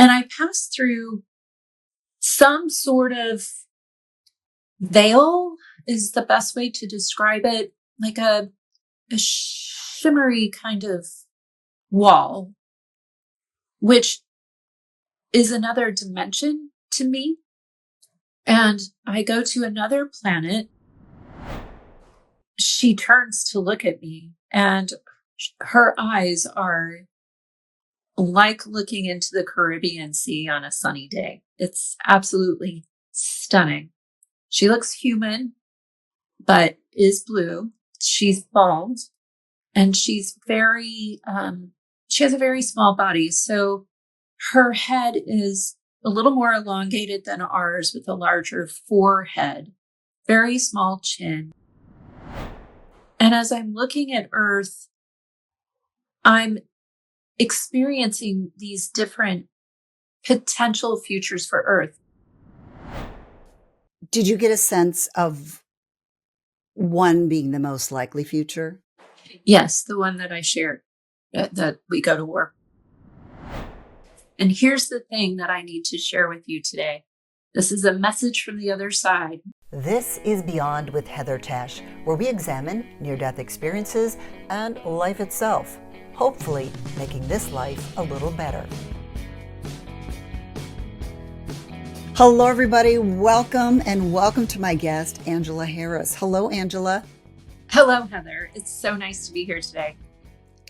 And I passed through some sort of veil is the best way to describe it, like a shimmery kind of wall, which is another dimension to me. And I go to another planet. She turns to look at me, and her eyes are like looking into the Caribbean Sea on a sunny day. It's absolutely stunning. She looks human, but is blue. She's bald, and she's she has a very small body. So her head is a little more elongated than ours with a larger forehead, very small chin. And as I'm looking at Earth, I'm experiencing these different potential futures for Earth. Did you get a sense of one being the most likely future? Yes, the one that I shared, that we go to war. And here's the thing that I need to share with you today. This is a message from the other side. This is Beyond with Heather Tesch, where we examine near-death experiences and life itself, hopefully making this life a little better. Hello, everybody. Welcome to my guest, Angela Harris. Hello, Angela. Hello, Heather. It's so nice to be here today.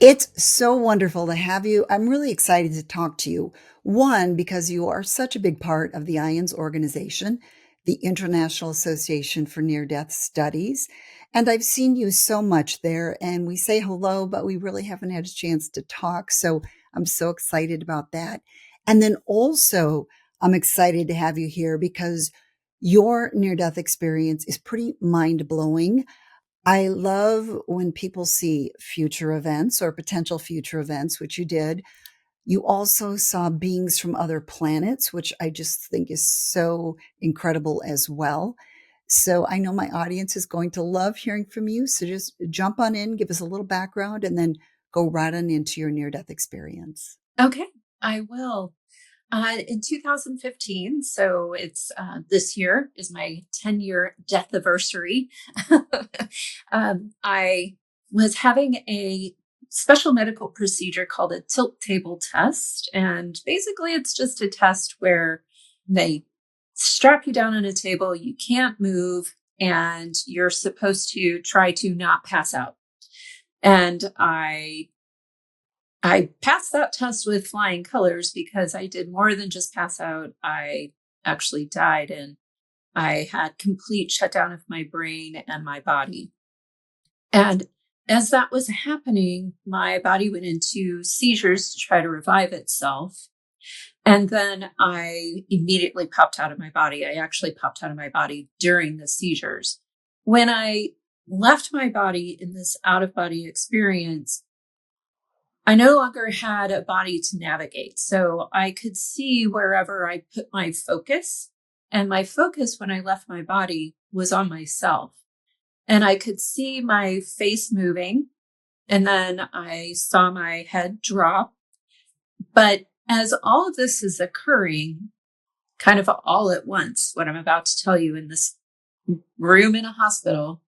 It's so wonderful to have you. I'm really excited to talk to you. One, because you are such a big part of the IANDS organization, the International Association for Near-Death Studies. And I've seen you so much there, and we say hello, but we really haven't had a chance to talk. So I'm so excited about that. And then also, I'm excited to have you here because your near-death experience is pretty mind-blowing. I love when people see future events or potential future events, which you did. You also saw beings from other planets, which I just think is so incredible as well. So I know my audience is going to love hearing from you. So just jump on in, give us a little background, and then go right on into your near-death experience. Okay, I will. In 2015, so it's this year is my 10-year death anniversary. I was having a special medical procedure called a tilt table test. And basically, it's just a test where they strap you down on a table, you can't move, and you're supposed to try to not pass out. And I passed that test with flying colors because I did more than just pass out. I actually died, and I had complete shutdown of my brain and my body. And as that was happening, my body went into seizures to try to revive itself. And then I immediately popped out of my body. I actually popped out of my body during the seizures. When I left my body in this out-of-body experience, I no longer had a body to navigate. So I could see wherever I put my focus. And my focus when I left my body was on myself. And I could see my face moving. And then I saw my head drop. But as all of this is occurring, kind of all at once, what I'm about to tell you in this room in a hospital,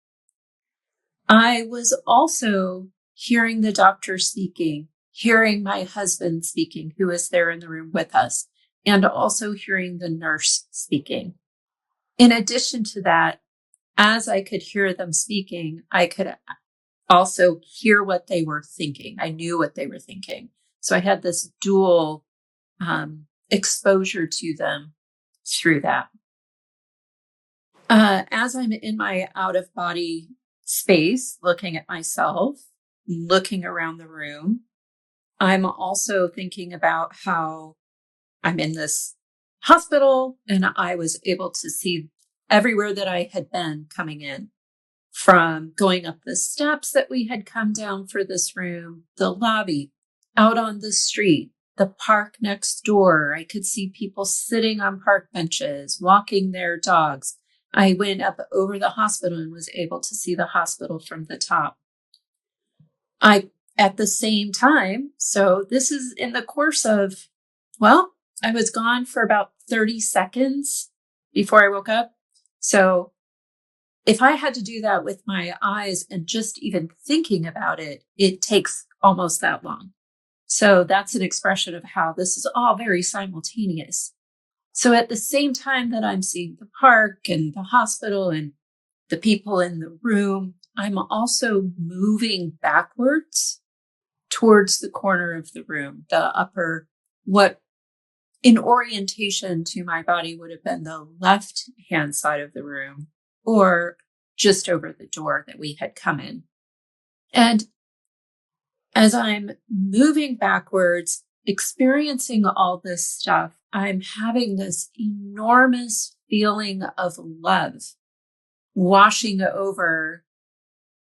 I was also hearing the doctor speaking, hearing my husband speaking, who was there in the room with us, and also hearing the nurse speaking. In addition to that, as I could hear them speaking, I could also hear what they were thinking. I knew what they were thinking. So I had this dual exposure to them through that. As I'm in my out-of-body space, looking at myself, looking around the room, I'm also thinking about how I'm in this hospital and I was able to see everywhere that I had been coming in, from going up the steps that we had come down for this room, the lobby, out on the street, the park next door. I could see people sitting on park benches, walking their dogs. I went up over the hospital and was able to see the hospital from the top. At the same time, so this is in the course of, I was gone for about 30 seconds before I woke up. So if I had to do that with my eyes and just even thinking about it, it takes almost that long. So that's an expression of how this is all very simultaneous. So at the same time that I'm seeing the park and the hospital and the people in the room, I'm also moving backwards towards the corner of the room, the upper, what in orientation to my body would have been the left hand side of the room, or just over the door that we had come in. And as I'm moving backwards, experiencing all this stuff, I'm having this enormous feeling of love washing over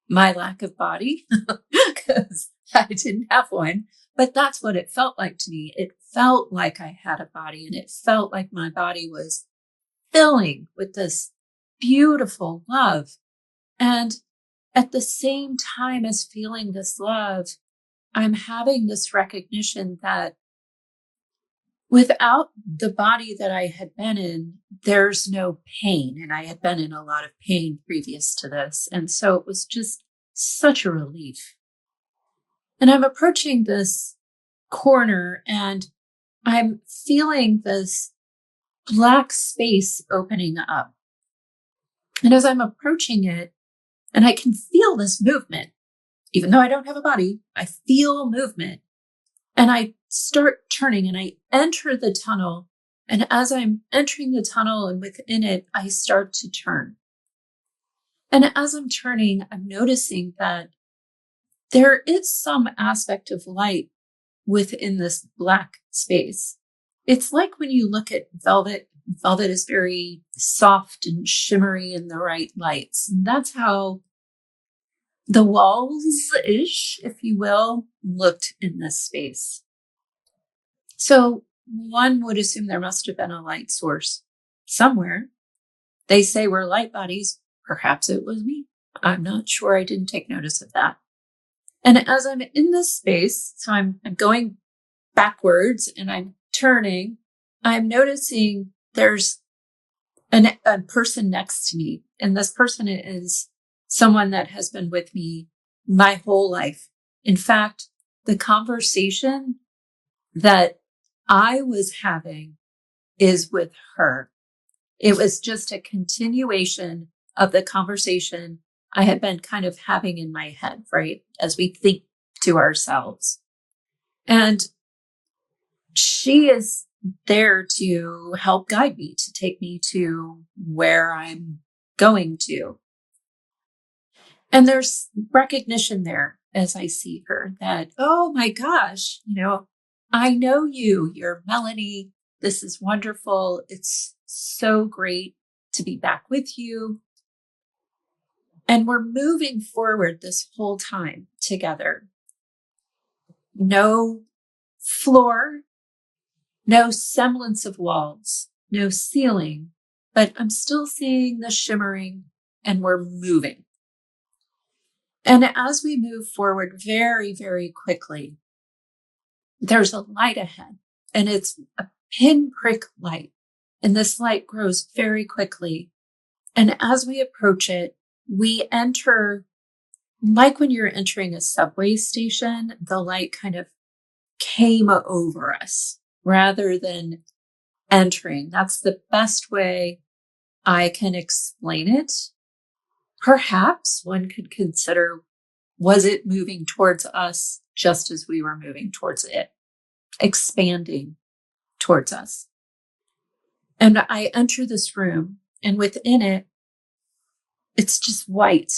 my lack of body because I didn't have one. But that's what it felt like to me. It felt like I had a body, and it felt like my body was filling with this beautiful love. And at the same time as feeling this love, I'm having this recognition that without the body that I had been in, there's no pain. And I had been in a lot of pain previous to this. And so it was just such a relief. And I'm approaching this corner and I'm feeling this black space opening up. And as I'm approaching it, and I can feel this movement, even though I don't have a body, I feel movement. And I start turning and I enter the tunnel. And as I'm entering the tunnel and within it, I start to turn. And as I'm turning, I'm noticing that there is some aspect of light within this black space. It's like when you look at velvet. Velvet is very soft and shimmery in the right lights. And that's how the walls-ish, if you will, looked in this space. So one would assume there must have been a light source somewhere. They say we're light bodies. Perhaps it was me. I'm not sure. I didn't take notice of that. And as I'm in this space, so I'm going backwards and I'm turning, I'm noticing there's a person next to me. And this person is someone that has been with me my whole life. In fact, the conversation that I was having is with her. It was just a continuation of the conversation I had been kind of having in my head, right? As we think to ourselves. And she is there to help guide me, to take me to where I'm going to. And there's recognition there as I see her that, oh my gosh, I know you. You're Melanie. This is wonderful. It's so great to be back with you. And we're moving forward this whole time together. No floor, no semblance of walls, no ceiling, but I'm still seeing the shimmering and we're moving. And as we move forward very, very quickly, there's a light ahead and it's a pinprick light. And this light grows very quickly. And as we approach it, we enter, like when you're entering a subway station, the light kind of came over us rather than entering. That's the best way I can explain it. Perhaps one could consider, was it moving towards us just as we were moving towards it, expanding towards us? And I enter this room, and within it, it's just white.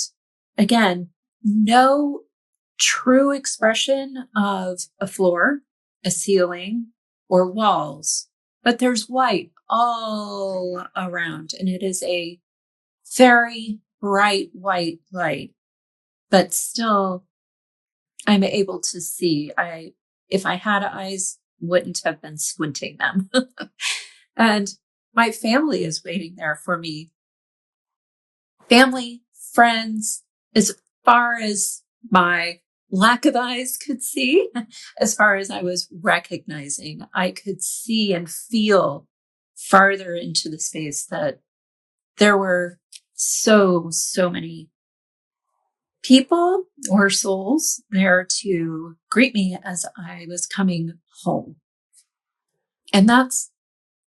Again, no true expression of a floor, a ceiling, or walls, but there's white all around, and it is a very bright white light, but still I'm able to see. If I had eyes, wouldn't have been squinting them. And my family is waiting there for me. Family, friends, as far as my lack of eyes could see. As far as I was recognizing, I could see and feel farther into the space that there were so many people or souls there to greet me as I was coming home. And that's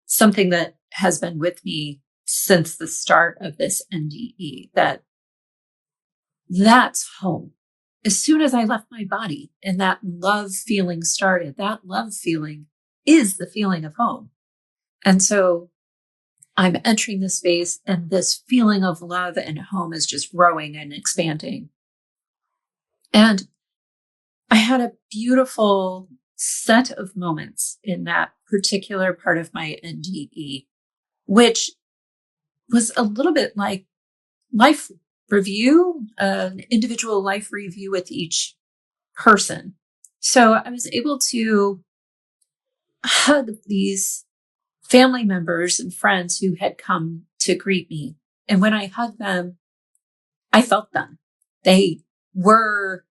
something that has been with me since the start of this NDE, that's home. As soon as I left my body and that love feeling started, that love feeling is the feeling of home. And so I'm entering the space and this feeling of love and home is just growing and expanding. And I had a beautiful set of moments in that particular part of my NDE, which was a little bit like life review, an individual life review with each person. So I was able to hug these family members and friends who had come to greet me. And when I hugged them, I felt them. They were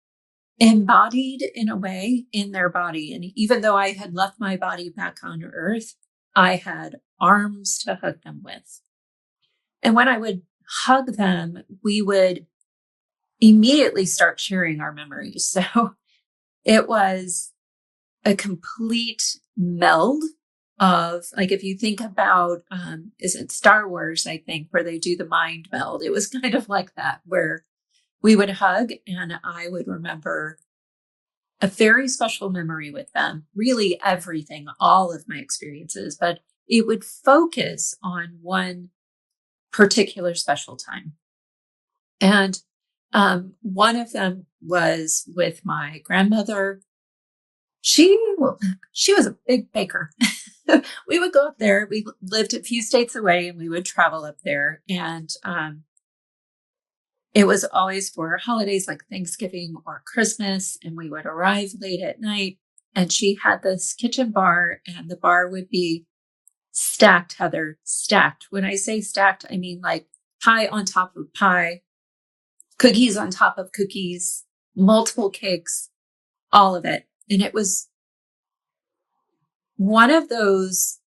embodied in a way in their body. And even though I had left my body back on earth, I had arms to hug them with. And when I would hug them, we would immediately start sharing our memories. So it was a complete meld of, like, if you think about, is it Star Wars, I think, where they do the mind meld? It was kind of like that, where we would hug and I would remember a very special memory with them, really everything, all of my experiences, but it would focus on one particular special time. And one of them was with my grandmother. She was a big baker. We would go up there. We lived a few states away and we would travel up there. And it was always for holidays like Thanksgiving or Christmas. And we would arrive late at night. And she had this kitchen bar and the bar would be stacked, Heather, stacked. When I say stacked, I mean like pie on top of pie, cookies on top of cookies, multiple cakes, all of it. And it was one of those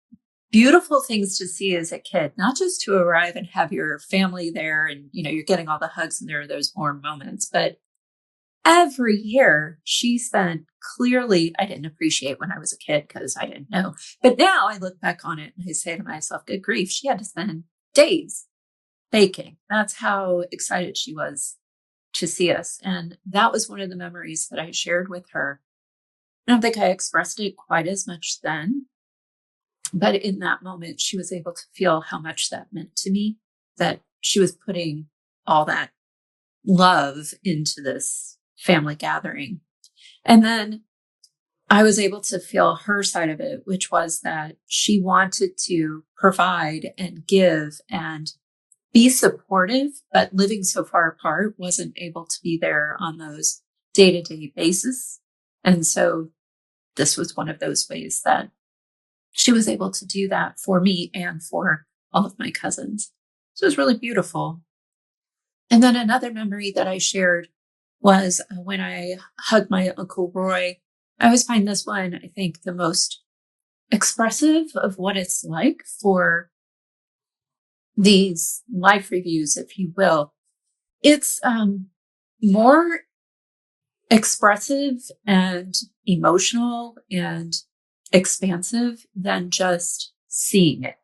beautiful things to see as a kid, not just to arrive and have your family there and, you know, you're getting all the hugs and there are those warm moments, but every year she spent, clearly, I didn't appreciate when I was a kid because I didn't know. But now I look back on it and I say to myself, good grief, she had to spend days baking. That's how excited she was to see us. And that was one of the memories that I shared with her. I don't think I expressed it quite as much then, but in that moment, she was able to feel how much that meant to me, that she was putting all that love into this family gathering. And then I was able to feel her side of it, which was that she wanted to provide and give and be supportive, but living so far apart, wasn't able to be there on those day-to-day basis. And so this was one of those ways that she was able to do that for me and for all of my cousins. So it was really beautiful. And then another memory that I shared was when I hugged my Uncle Roy. I always find this one, I think, the most expressive of what it's like for these life reviews, if you will. It's more expressive and emotional and expansive than just seeing it.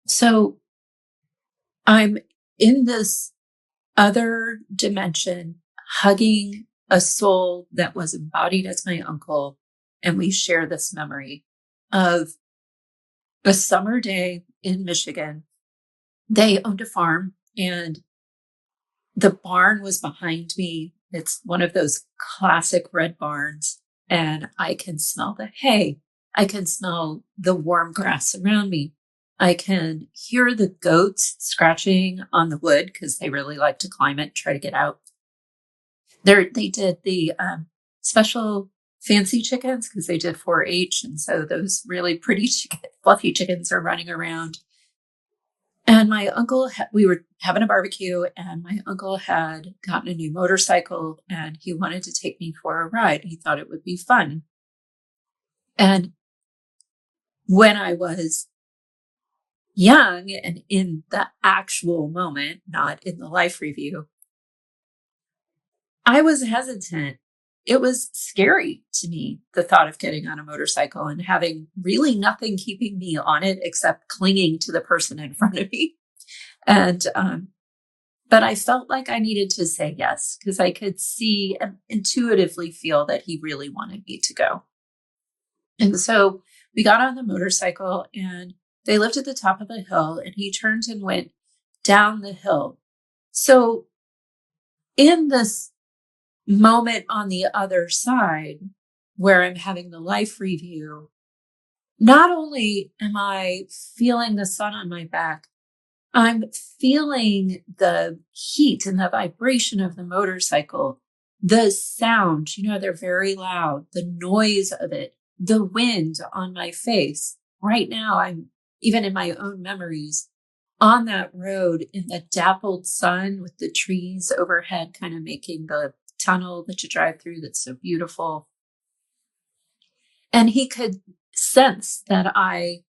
So I'm in this other dimension, hugging a soul that was embodied as my uncle. And we share this memory of a summer day in Michigan. They owned a farm and the barn was behind me. It's one of those classic red barns. And I can smell the hay. I can smell the warm grass around me. I can hear the goats scratching on the wood because they really like to climb it, try to get out. They did the special fancy chickens because they did 4-H. And so those really pretty fluffy chickens are running around. And my uncle, we were having a barbecue, and my uncle had gotten a new motorcycle and he wanted to take me for a ride. He thought it would be fun. And when I was young and in the actual moment, not in the life review, I was hesitant. It was scary to me, the thought of getting on a motorcycle and having really nothing keeping me on it except clinging to the person in front of me. And, but I felt like I needed to say yes because I could see and intuitively feel that he really wanted me to go. And so we got on the motorcycle and they lived at the top of a hill and he turned and went down the hill. So in this moment on the other side where I'm having the life review, not only am I feeling the sun on my back, I'm feeling the heat and the vibration of the motorcycle, the sound, they're very loud, the noise of it, the wind on my face. Right now, I'm even in my own memories on that road in the dappled sun with the trees overhead, kind of making the tunnel that you drive through that's so beautiful. And he could sense that I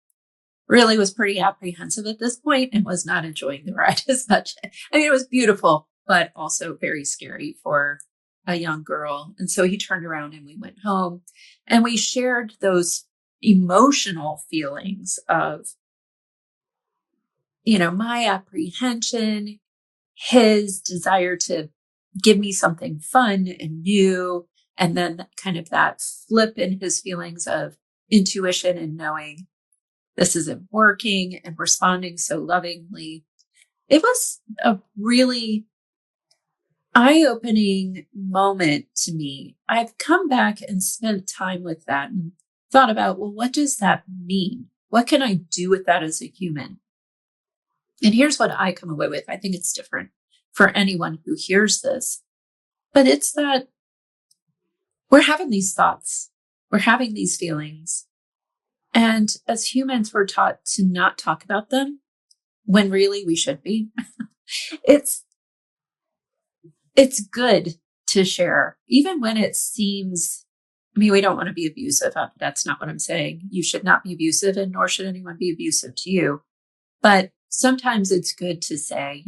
really was pretty apprehensive at this point and was not enjoying the ride as much. I mean, it was beautiful, but also very scary for a young girl. And so he turned around and we went home and we shared those emotional feelings of, my apprehension, his desire to give me something fun and new, and then kind of that flip in his feelings of intuition and knowing this isn't working and responding so lovingly. It was a really eye-opening moment to me. I've come back and spent time with that and thought about, well, what does that mean? What can I do with that as a human? And here's what I come away with. I think it's different for anyone who hears this, but it's that we're having these thoughts, we're having these feelings. And as humans, we're taught to not talk about them when really we should be. It's good to share, even when it seems, we don't want to be abusive. That's not what I'm saying. You should not be abusive, and nor should anyone be abusive to you. But sometimes it's good to say,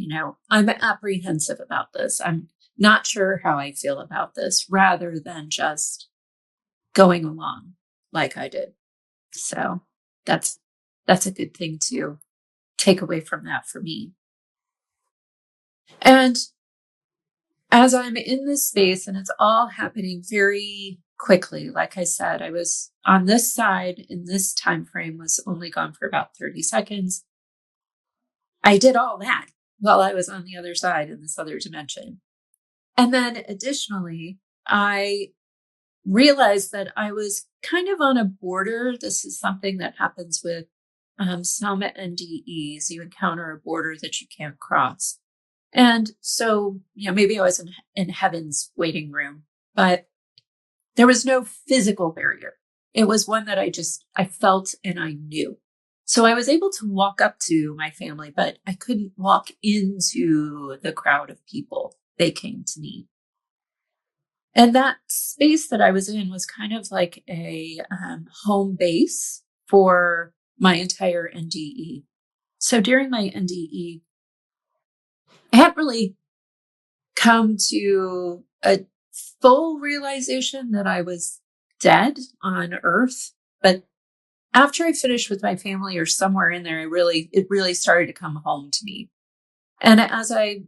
I'm apprehensive about this. I'm not sure how I feel about this, rather than just going along like I did. So that's a good thing to take away from that for me. And as I'm in this space and it's all happening very quickly, like I said, I was on this side in this time frame, was only gone for about 30 seconds. I did all that while I was on the other side in this other dimension. And then additionally, I realized that I was kind of on a border. This is something that happens with some NDEs. You encounter a border that you can't cross. And so, maybe I was in heaven's waiting room, but there was no physical barrier. It was one that I felt and I knew. So I was able to walk up to my family, but I couldn't walk into the crowd of people. They came to me. And that space that I was in was kind of like a home base for my entire NDE. So during my NDE, I hadn't really come to a full realization that I was dead on Earth. But after I finished with my family or somewhere in there, it really started to come home to me. And as I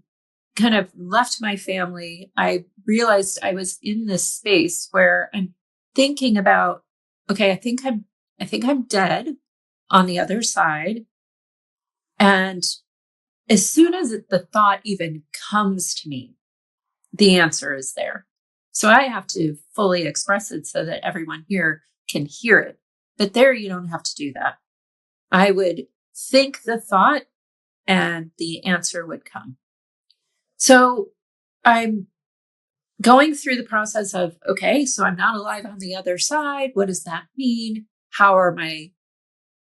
kind of left my family, I realized I was in this space where I'm thinking about, okay, I think I'm dead on the other side. And as soon as the thought even comes to me, the answer is there. So I have to fully express it so that everyone here can hear it. But there, you don't have to do that. I would think the thought and the answer would come. So I'm going through the process of, okay, so I'm not alive on the other side. What does that mean? How are my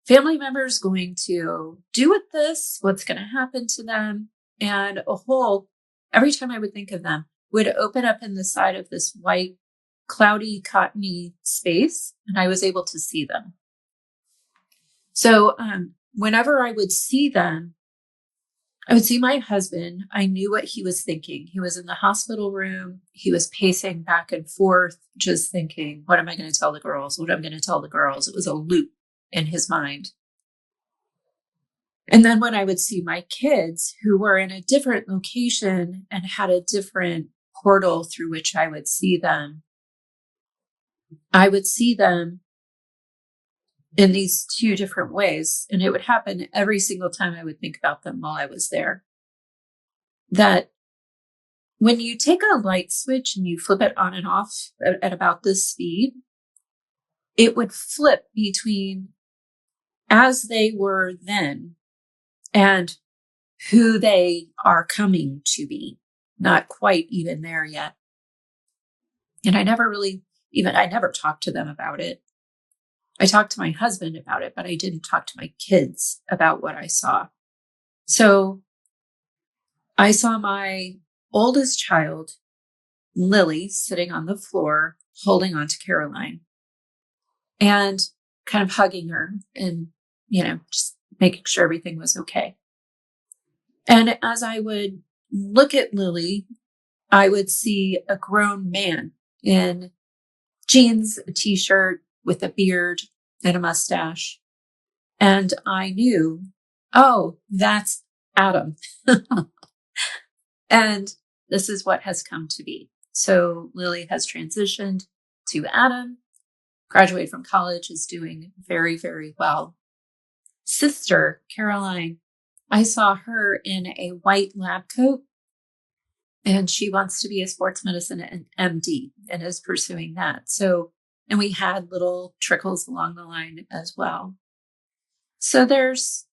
family members going to do with this? What's going to happen to them? And a hole, every time I would think of them, would open up in the side of this white, cloudy, cottony space, and I was able to see them. So whenever I would see them, I would see my husband. I knew what he was thinking. He was in the hospital room. He was pacing back and forth, just thinking, what am I going to tell the girls? What am I going to tell the girls? It was a loop in his mind. And then when I would see my kids who were in a different location and had a different portal through which I would see them in these two different ways. And it would happen every single time I would think about them while I was there. That when you take a light switch and you flip it on and off at about this speed, it would flip between as they were then and who they are coming to be. Not quite even there yet. And I never talked to them about it. I talked to my husband about it, but I didn't talk to my kids about what I saw. So I saw my oldest child, Lily, sitting on the floor, holding on to Caroline and kind of hugging her and, just making sure everything was okay. And as I would look at Lily, I would see a grown man in jeans, a t-shirt with a beard and a mustache. And I knew, oh, that's Adam. And this is what has come to be. So Lily has transitioned to Adam, graduated from college, is doing very, very well. Sister, Caroline, I saw her in a white lab coat, and she wants to be a sports medicine and MD and is pursuing that. So, and we had little trickles along the line as well. So there's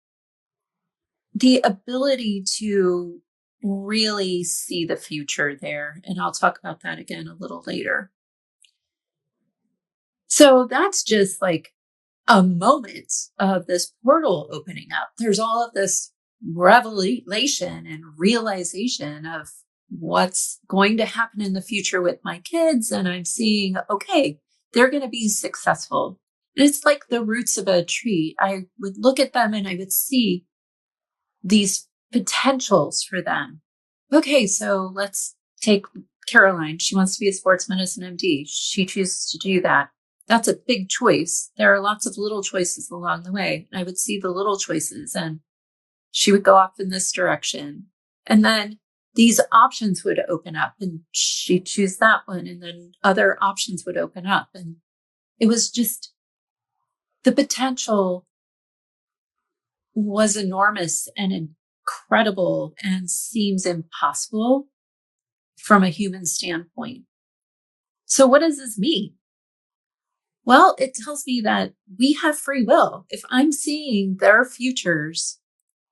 the ability to really see the future there. And I'll talk about that again a little later. So that's just like a moment of this portal opening up. There's all of this revelation and realization of what's going to happen in the future with my kids. And I'm seeing, okay, they're going to be successful. And it's like the roots of a tree. I would look at them and I would see these potentials for them. Okay, so let's take Caroline. She wants to be a sports medicine MD. She chooses to do that. That's a big choice. There are lots of little choices along the way. I would see the little choices and she would go off in this direction. And then these options would open up and she'd choose that one. And then other options would open up. And it was just, the potential was enormous and incredible and seems impossible from a human standpoint. So what does this mean? Well, it tells me that we have free will. If I'm seeing their futures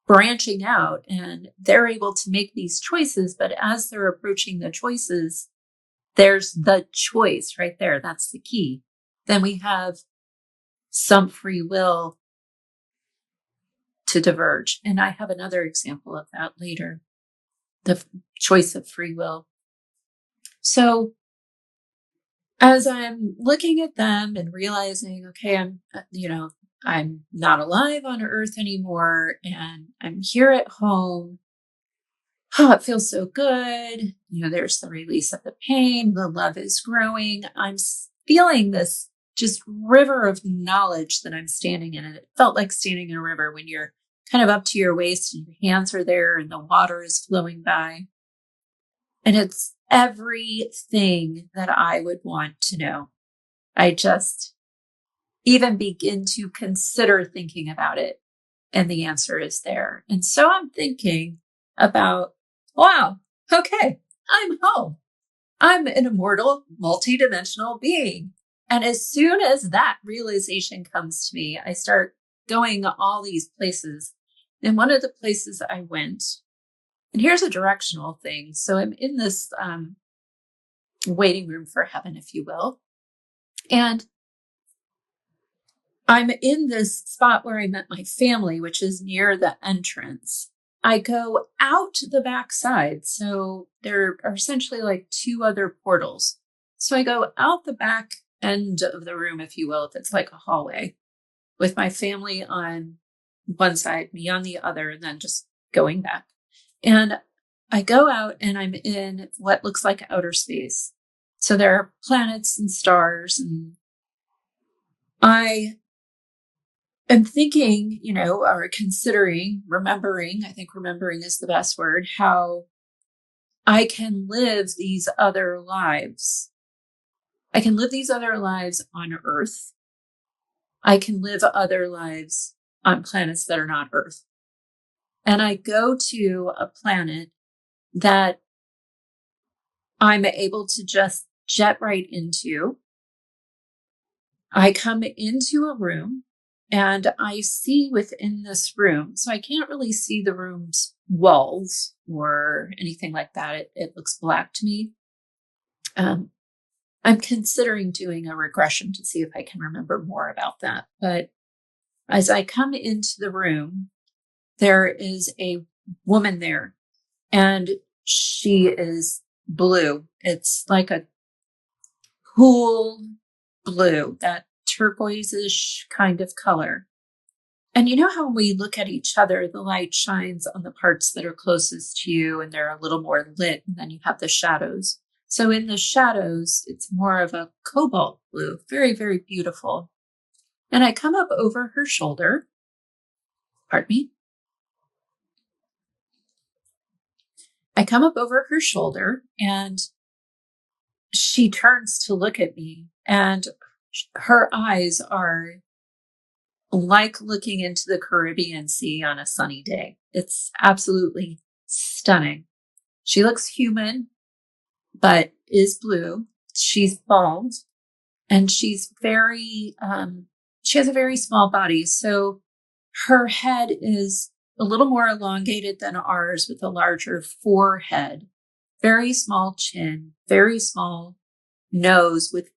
branching out and they're able to make these choices, but as they're approaching the choices, there's the choice right there. That's the key. Then we have some free will to diverge. And I have another example of that later, the choice of free will. So as I'm looking at them and realizing, okay, I'm not alive on Earth anymore and I'm here at home. Oh, it feels so good. There's the release of the pain. The love is growing. I'm feeling this just river of knowledge that I'm standing in. And it felt like standing in a river when you're kind of up to your waist and your hands are there and the water is flowing by. And it's everything that I would want to know. I just even begin to consider thinking about it. And the answer is there. And so I'm thinking about, wow, okay, I'm home. I'm an immortal, multidimensional being. And as soon as that realization comes to me, I start going all these places. And one of the places I went, and here's a directional thing. So I'm in this waiting room for heaven, if you will. And I'm in this spot where I met my family, which is near the entrance. I go out the back side. So there are essentially like two other portals. So I go out the back end of the room, if you will, if it's like a hallway, with my family on one side, me on the other, and then just going back. And I go out and I'm in what looks like outer space. So there are planets and stars, and I am thinking, or considering, remembering, I think remembering is the best word, how I can live these other lives. I can live these other lives on Earth. I can live other lives on planets that are not Earth. And I go to a planet that I'm able to just jet right into. I come into a room and I see within this room, so I can't really see the room's walls or anything like that. It looks black to me. I'm considering doing a regression to see if I can remember more about that. But as I come into the room, there is a woman there, and she is blue. It's like a cool blue, that turquoise-ish kind of color. And you know how when we look at each other, the light shines on the parts that are closest to you and they're a little more lit, and then you have the shadows. So in the shadows, it's more of a cobalt blue, very, very beautiful. And I come up over her shoulder. Pardon me. I come up over her shoulder and she turns to look at me, and her eyes are like looking into the Caribbean Sea on a sunny day. It's absolutely stunning. She looks human, but is blue. She's bald, and she's she has a very small body. So her head is a little more elongated than ours, with a larger forehead, very small chin, very small nose with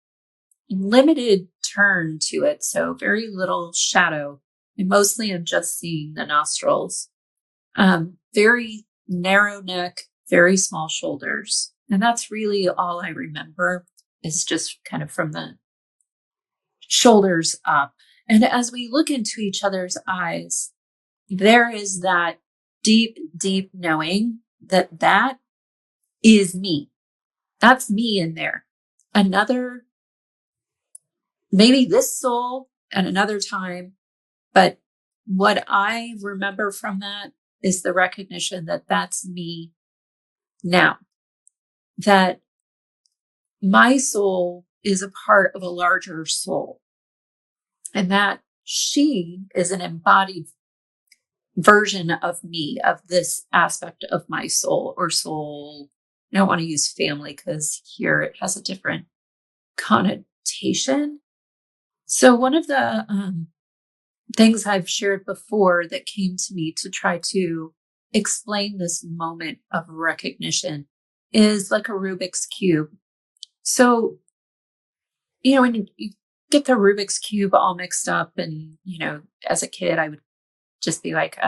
limited turn to it. So very little shadow. And mostly I'm just seeing the nostrils. Very narrow neck, very small shoulders. And that's really all I remember, is just kind of from the shoulders up. And as we look into each other's eyes, there is that deep, deep knowing that that is me. That's me in there. Maybe this soul at another time. But what I remember from that is the recognition that that's me now. That my soul is a part of a larger soul. And that she is an embodied version of me, of this aspect of my soul, or soul. I don't want to use family because here it has a different connotation. So one of the things I've shared before that came to me to try to explain this moment of recognition is like a Rubik's Cube. So, when you get the Rubik's Cube all mixed up, and, as a kid, I would just be like,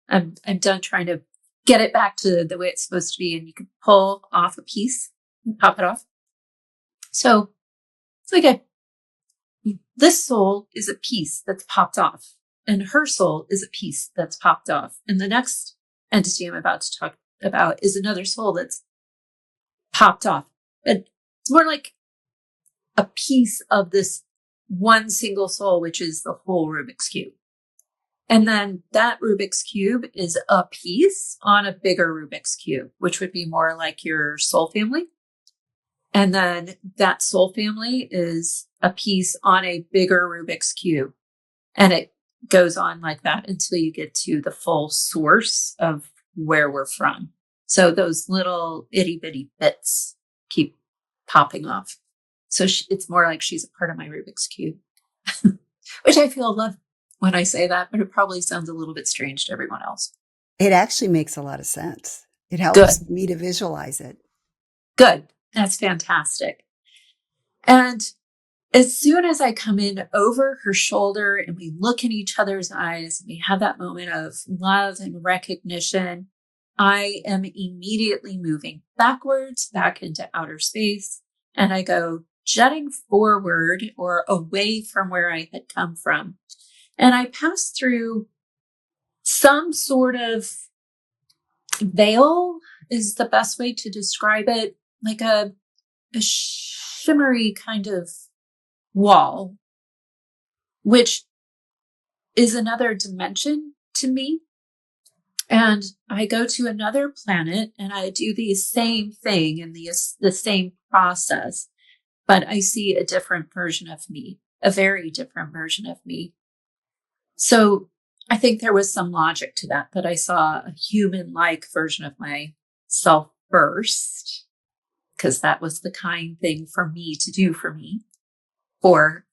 I'm done trying to get it back to the way it's supposed to be. And you can pull off a piece and pop it off. So it's like this soul is a piece that's popped off, and her soul is a piece that's popped off. And the next entity I'm about to talk about is another soul that's popped off. And it's more like a piece of this one single soul, which is the whole Rubik's Cube. And then that Rubik's Cube is a piece on a bigger Rubik's Cube, which would be more like your soul family. And then that soul family is a piece on a bigger Rubik's Cube. And it goes on like that until you get to the full source of where we're from. So those little itty bitty bits keep popping off. So it's more like she's a part of my Rubik's Cube, which I feel love when I say that, but it probably sounds a little bit strange to everyone else. It actually makes a lot of sense. It helps me to visualize it. Good. That's fantastic. And as soon as I come in over her shoulder and we look in each other's eyes, and we have that moment of love and recognition, I am immediately moving backwards back into outer space. And I go jetting forward or away from where I had come from. And I pass through some sort of veil is the best way to describe it, like a shimmery kind of wall, which is another dimension to me. And I go to another planet and I do the same thing and the same process, but I see a different version of me, a very different version of me. So I think there was some logic to that I saw a human-like version of myself first, because that was the kind thing for me to do for me. Or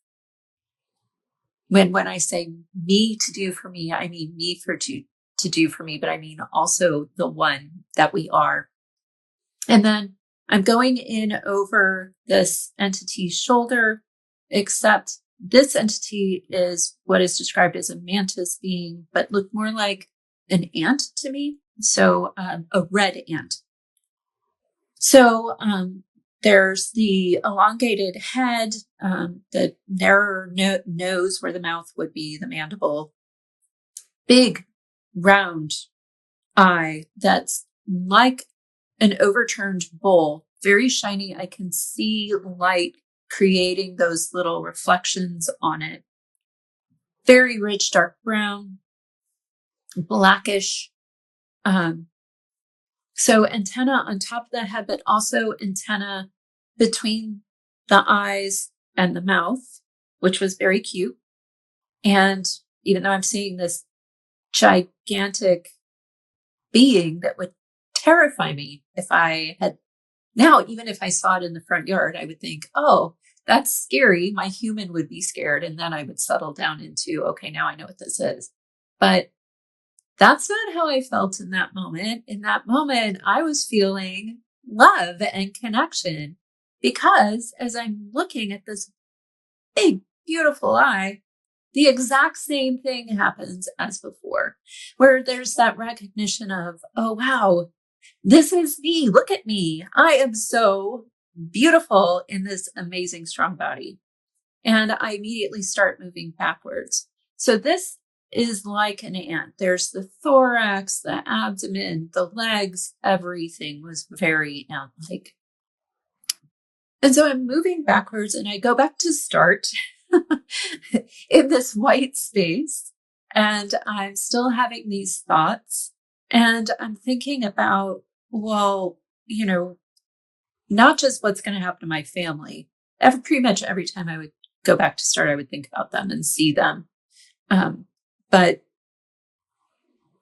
when I say me to do for me, I mean me to do for me, but I mean also the one that we are. And then I'm going in over this entity's shoulder, except this entity is what is described as a mantis being, but looked more like an ant to me. So a red ant. So there's the elongated head, the narrower nose where the mouth would be, the mandible, big round eye that's like an overturned bowl, very shiny. I can see light creating those little reflections on it. Very rich, dark brown, blackish. So antenna on top of the head, but also antenna between the eyes and the mouth, which was very cute. And even though I'm seeing this gigantic being that would terrify me if I had now, even if I saw it in the front yard, I would think, oh, that's scary. My human would be scared. And then I would settle down into, okay, now I know what this is. But that's not how I felt in that moment. In that moment, I was feeling love and connection, because as I'm looking at this big, beautiful eye, the exact same thing happens as before, where there's that recognition of, oh, wow, this is me. Look at me. I am so beautiful in this amazing, strong body. And I immediately start moving backwards. So this is like an ant. There's the thorax, the abdomen, the legs, everything was very ant-like. And so I'm moving backwards and I go back to start in this white space. And I'm still having these thoughts. And I'm thinking about, well, not just what's going to happen to my family. Pretty much every time I would go back to start, I would think about them and see them. But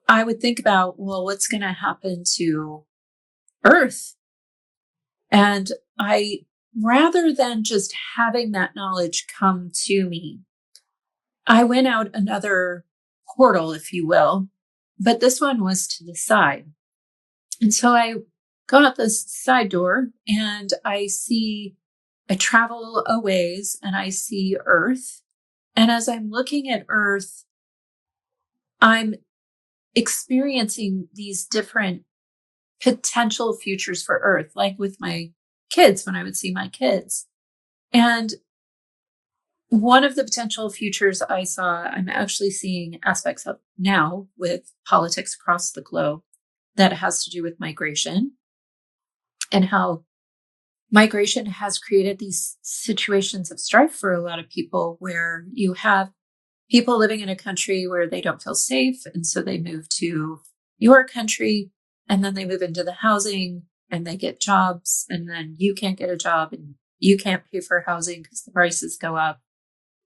I would think about, well, what's going to happen to Earth? And rather than just having that knowledge come to me, I went out another portal, if you will, but this one was to the side. And so I go out this side door and I travel a ways and I see Earth. And as I'm looking at Earth, I'm experiencing these different potential futures for Earth, like with my kids, when I would see my kids. And one of the potential futures I saw, I'm actually seeing aspects of now with politics across the globe that has to do with migration, and how migration has created these situations of strife for a lot of people, where you have people living in a country where they don't feel safe. And so they move to your country, and then they move into the housing and they get jobs, and then you can't get a job and you can't pay for housing because the prices go up.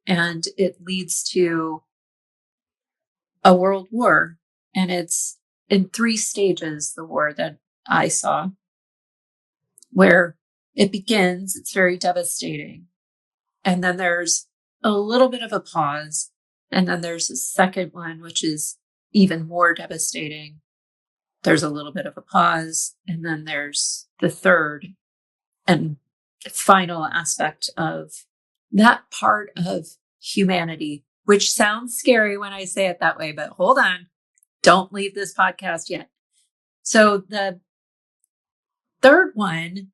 And it leads to a world war. And it's in 3 stages, the war that I saw, where it begins, it's very devastating. And then there's a little bit of a pause. And then there's a second one, which is even more devastating. There's a little bit of a pause. And then there's the third and final aspect of that part of humanity, which sounds scary when I say it that way, but hold on, don't leave this podcast yet. So the third one,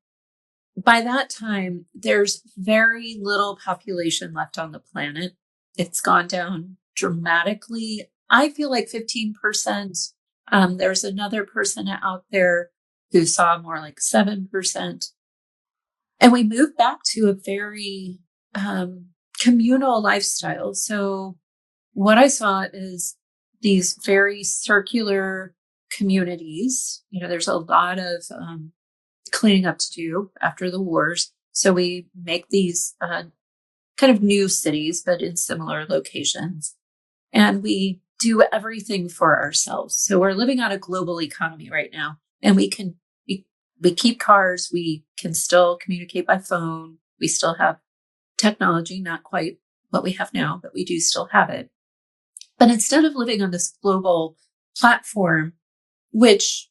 by that time, there's very little population left on the planet. It's gone down dramatically. I feel like 15%. There's another person out there who saw more like 7%. And we moved back to a very communal lifestyle. So what I saw is these very circular communities. There's a lot of cleaning up to do after the wars. So we make these kind of new cities, but in similar locations. And we do everything for ourselves. So we're living on a global economy right now. And we keep cars. We can still communicate by phone. We still have technology, not quite what we have now, but we do still have it. But instead of living on this global platform, which,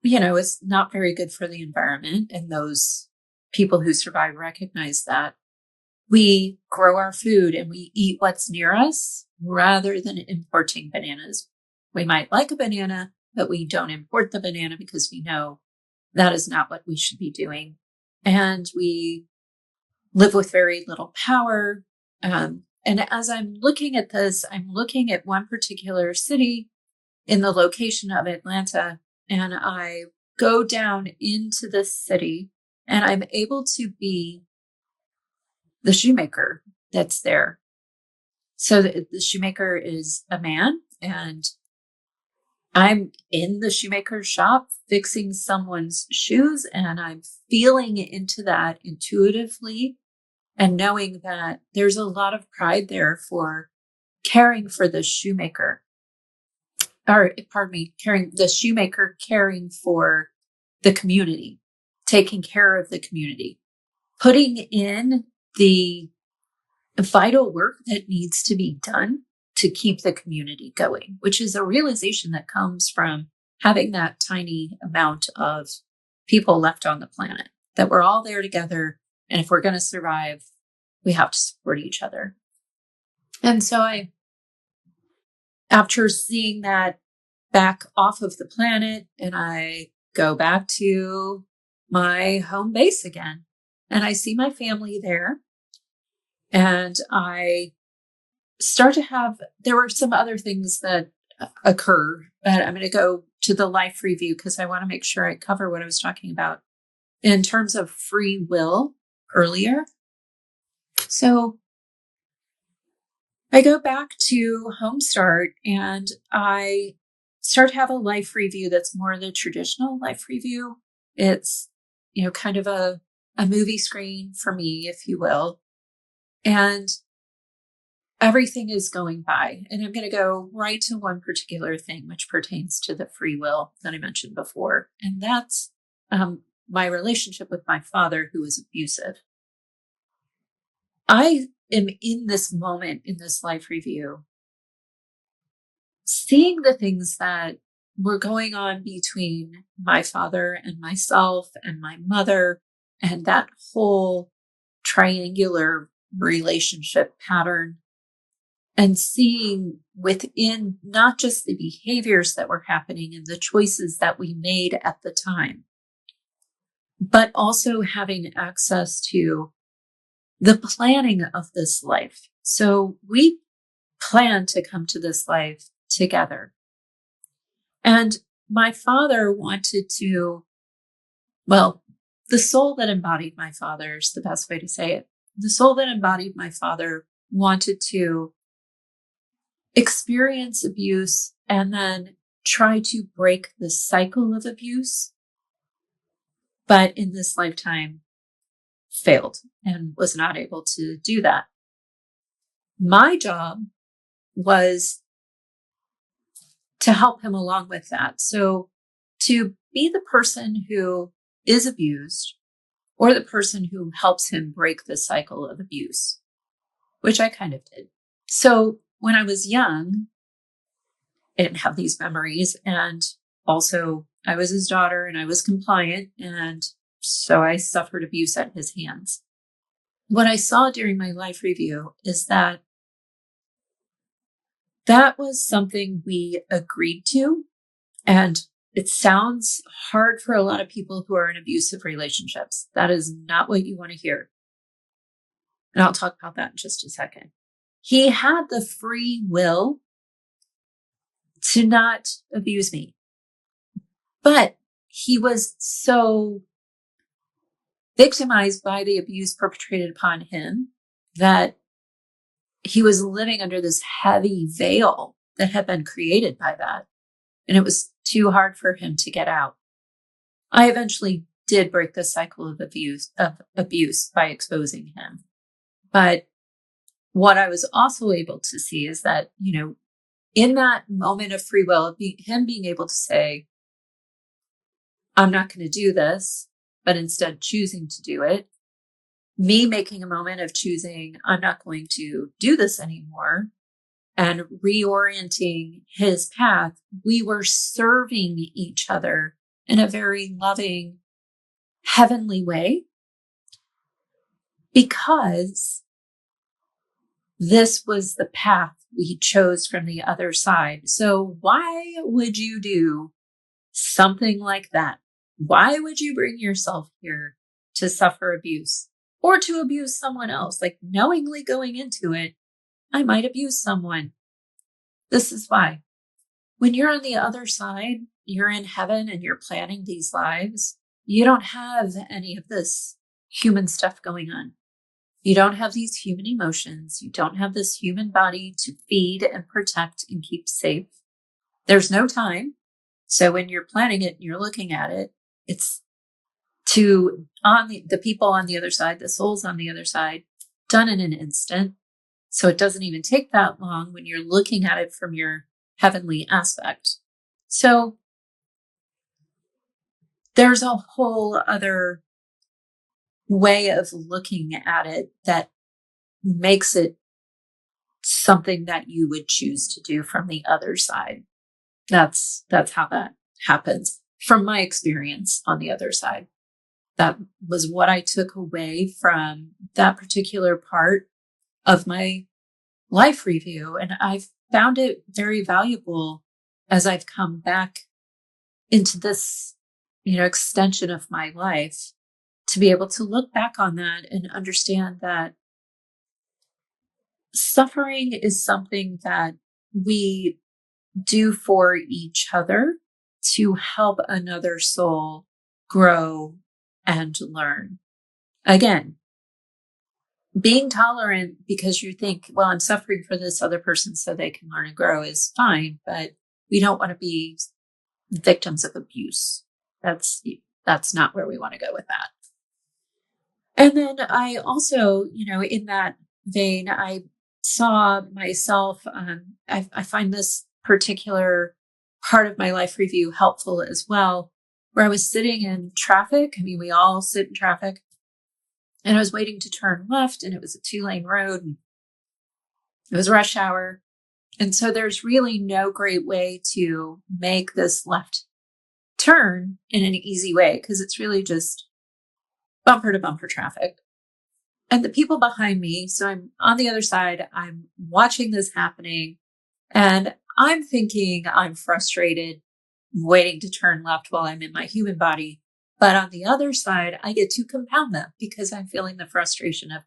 is not very good for the environment, and those people who survive recognize that, we grow our food and we eat what's near us rather than importing bananas. We might like a banana, but we don't import the banana because we know that is not what we should be doing. And we live with very little power. And as I'm looking at this, I'm looking at one particular city in the location of Atlanta, and I go down into this city and I'm able to be the shoemaker that's there. So the shoemaker is a man, and I'm in the shoemaker's shop fixing someone's shoes, and I'm feeling into that intuitively and knowing that there's a lot of pride there for caring for the shoemaker. Caring for the community, taking care of the community, putting in the vital work that needs to be done to keep the community going, which is a realization that comes from having that tiny amount of people left on the planet, that we're all there together. And if we're going to survive, we have to support each other. And so after seeing that back off of the planet, and I go back to my home base again, and I see my family there, and I start to there were some other things that occur, but I'm going to go to the life review because I want to make sure I cover what I was talking about in terms of free will earlier. So I go back to Homestart and I start to have a life review that's more the traditional life review. It's, kind of a movie screen for me, if you will. And everything is going by. And I'm going to go right to one particular thing, which pertains to the free will that I mentioned before. And that's my relationship with my father, who was abusive. I am in this moment, in this life review, seeing the things that were going on between my father and myself and my mother, and that whole triangular relationship pattern, and seeing within not just the behaviors that were happening and the choices that we made at the time, but also having access to the planning of this life. So we plan to come to this life together. And my father wanted to, the soul that embodied my father is the best way to say it. The soul that embodied my father wanted to experience abuse and then try to break the cycle of abuse, but in this lifetime failed and was not able to do that. My job was to help him along with that. So to be the person who is abused or the person who helps him break the cycle of abuse, which I kind of did. So when I was young, I didn't have these memories. And also I was his daughter and I was compliant. And so I suffered abuse at his hands. what I saw during my life review is that that was something we agreed to. And it sounds hard for a lot of people who are in abusive relationships. That is not what you want to hear. And I'll talk about that in just a second. He had the free will to not abuse me, but he was so victimized by the abuse perpetrated upon him that he was living under this heavy veil that had been created by that. And it was too hard for him to get out. I eventually did break the cycle of abuse by exposing him. But what I was also able to see is that, in that moment of free will, him being able to say, I'm not going to do this, but instead choosing to do it, me making a moment of choosing, I'm not going to do this anymore, and reorienting his path, we were serving each other in a very loving, heavenly way, because this was the path we chose from the other side. So why would you do something like that? Why would you bring yourself here to suffer abuse or to abuse someone else? Like, knowingly going into it, I might abuse someone. This is why. When you're on the other side, you're in heaven and you're planning these lives, you don't have any of this human stuff going on. You don't have these human emotions. You don't have this human body to feed and protect and keep safe. There's no time. So when you're planning it and you're looking at it, it's on the people on the other side, the souls on the other side, done in an instant. So it doesn't even take that long when you're looking at it from your heavenly aspect. So there's a whole other way of looking at it that makes it something that you would choose to do from the other side. That's how that happens from my experience on the other side. That was what I took away from that particular part of my life review. And I've found it very valuable as I've come back into this, extension of my life, to be able to look back on that and understand that suffering is something that we do for each other to help another soul grow and learn. Again, being tolerant because you think, well, I'm suffering for this other person so they can learn and grow is fine, but we don't want to be victims of abuse. That's not where we want to go with that. And then I also, in that vein, I saw myself, I find this particular part of my life review helpful as well, where I was sitting in traffic. I mean, we all sit in traffic. And I was waiting to turn left, and it was a 2-lane road, and it was rush hour. And so there's really no great way to make this left turn in an easy way, because it's really just bumper to bumper traffic. And the people behind me, so I'm on the other side, I'm watching this happening, and I'm thinking I'm frustrated waiting to turn left while I'm in my human body. But on the other side, I get to compound that because I'm feeling the frustration of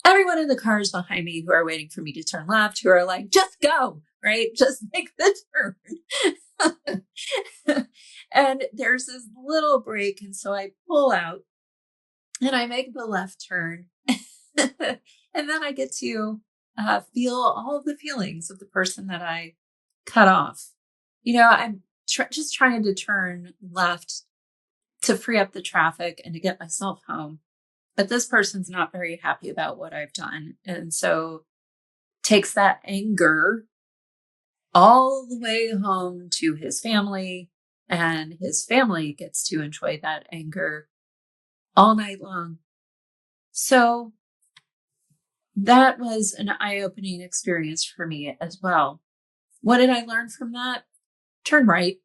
everyone in the cars behind me who are waiting for me to turn left, who are like, just go, right? Just make the turn. And there's this little break. And so I pull out and I make the left turn. And then I get to feel all of the feelings of the person that I cut off. I'm just trying to turn left to free up the traffic and to get myself home. But this person's not very happy about what I've done. And so takes that anger all the way home to his family, and his family gets to enjoy that anger all night long. So that was an eye-opening experience for me as well. What did I learn from that? Turn right.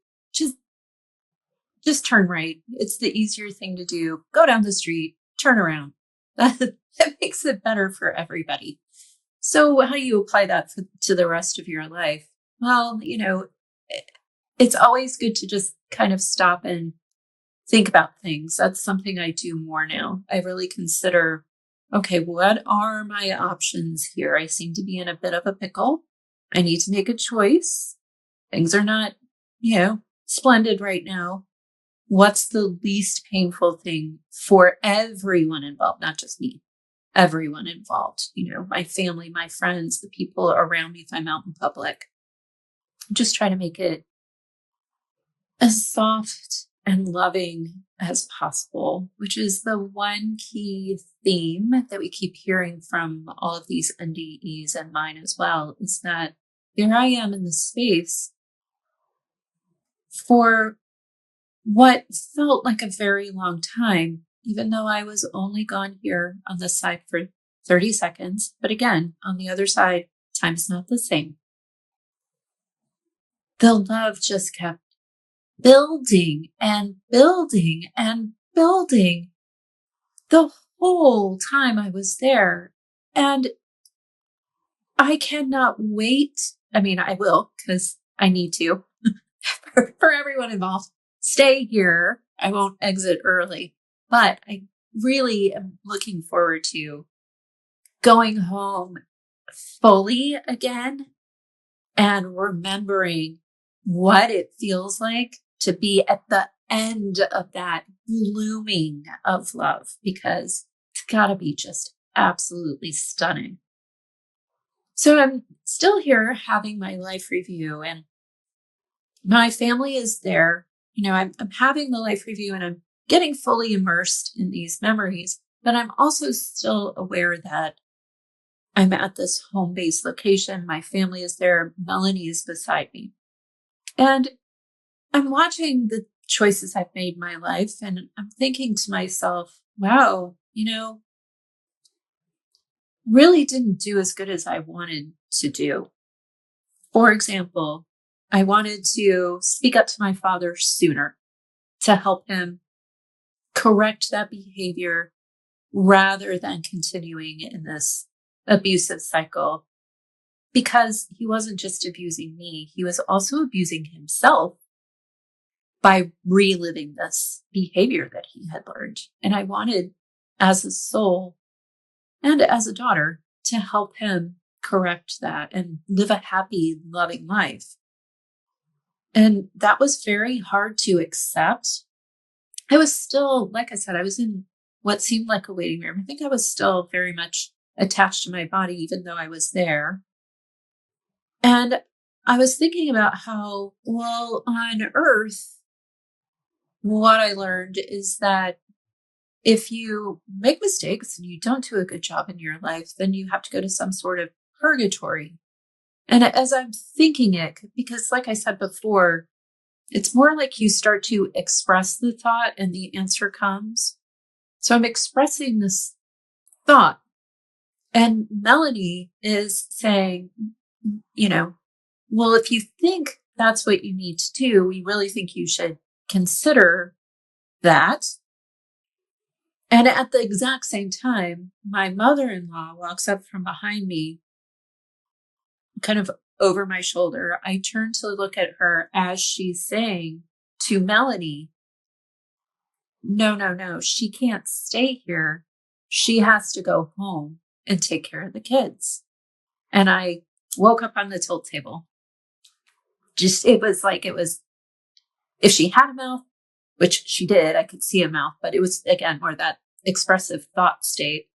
Just turn right. It's the easier thing to do. Go down the street, turn around. that makes it better for everybody. So how do you apply that to the rest of your life? Well, it's always good to just kind of stop and think about things. That's something I do more now. I really consider, okay, what are my options here? I seem to be in a bit of a pickle. I need to make a choice. Things are not, splendid right now. What's the least painful thing for everyone involved, not just me, everyone involved, my family, my friends, the people around me if I'm out in public. Just try to make it as soft and loving as possible, which is the one key theme that we keep hearing from all of these NDEs and mine as well, is that here I am in the space for what felt like a very long time, even though I was only gone here on this side for 30 seconds. But again, on the other side, time's not the same. The love just kept building and building and building the whole time I was there. And I cannot wait. I mean, I will, because I need to, for everyone involved, stay here. I won't exit early, but I really am looking forward to going home fully again and remembering what it feels like to be at the end of that blooming of love, because it's got to be just absolutely stunning. So I'm still here having my life review, and my family is there. I'm having the life review and I'm getting fully immersed in these memories, but I'm also still aware that I'm at this home-based location. My family is there. Melanie is beside me. And I'm watching the choices I've made in my life, and I'm thinking to myself, wow, really didn't do as good as I wanted to do. For example, I wanted to speak up to my father sooner to help him correct that behavior rather than continuing in this abusive cycle, because he wasn't just abusing me, he was also abusing himself by reliving this behavior that he had learned. And I wanted, as a soul and as a daughter, to help him correct that and live a happy, loving life. And that was very hard to accept. I was still, like I said, I was in what seemed like a waiting room. I think I was still very much attached to my body, even though I was there. And I was thinking about how, well, on Earth, what I learned is that if you make mistakes and you don't do a good job in your life, then you have to go to some sort of purgatory. And as I'm thinking it, because like I said before, it's more like you start to express the thought and the answer comes. So I'm expressing this thought, and Melanie is saying, well, if you think that's what you need to do, we really think you should consider that. And at the exact same time, my mother-in-law walks up from behind me, kind of over my shoulder. I turn to look at her as she's saying to Melanie, no, she can't stay here. She has to go home and take care of the kids. And I woke up on the tilt table. It was, if she had a mouth, which she did, I could see a mouth, but it was, again, more that expressive thought state.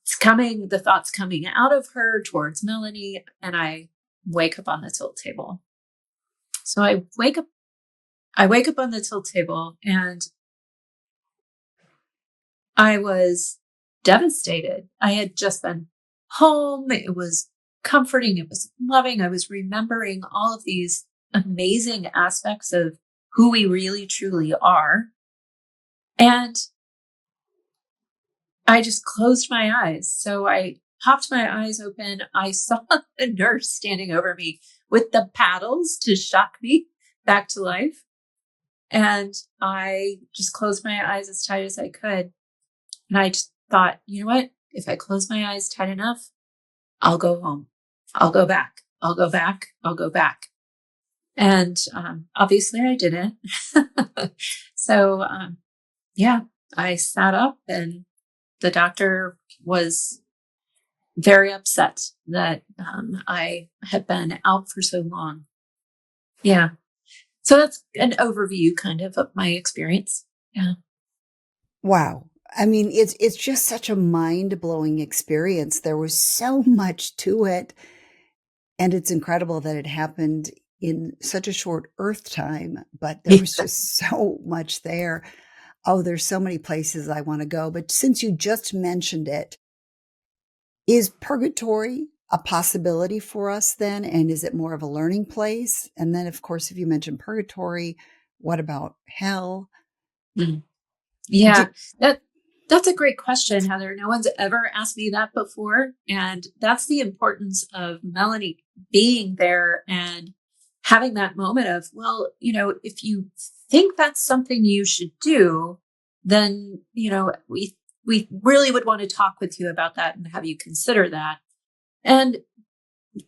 The thoughts coming out of her towards Melanie, and I wake up on the tilt table. So I wake up on the tilt table, and I was devastated. I had just been home. It was comforting. It was loving. I was remembering all of these amazing aspects of who we really truly are. And I just closed my eyes. So I popped my eyes open. I saw the nurse standing over me with the paddles to shock me back to life. And I just closed my eyes as tight as I could. And I just thought, you know what? If I close my eyes tight enough, I'll go home. I'll go back. I'll go back. I'll go back. And obviously I didn't. So, yeah, I sat up, and the doctor was very upset that I had been out for so long. Yeah. So that's an overview kind of my experience. Yeah. Wow. I mean, it's just such a mind-blowing experience. There was so much to it, and it's incredible that it happened in such a short Earth time, but there was just so much there. Oh, there's so many places I want to go. But since you just mentioned it, is purgatory a possibility for us then? And is it more of a learning place? And then, of course, if you mentioned purgatory, what about hell? Mm. Yeah, Do- that's a great question, Heather. No one's ever asked me that before. And that's the importance of Melanie being there and having that moment of, well, if you think that's something you should do, then, we really would want to talk with you about that and have you consider that. And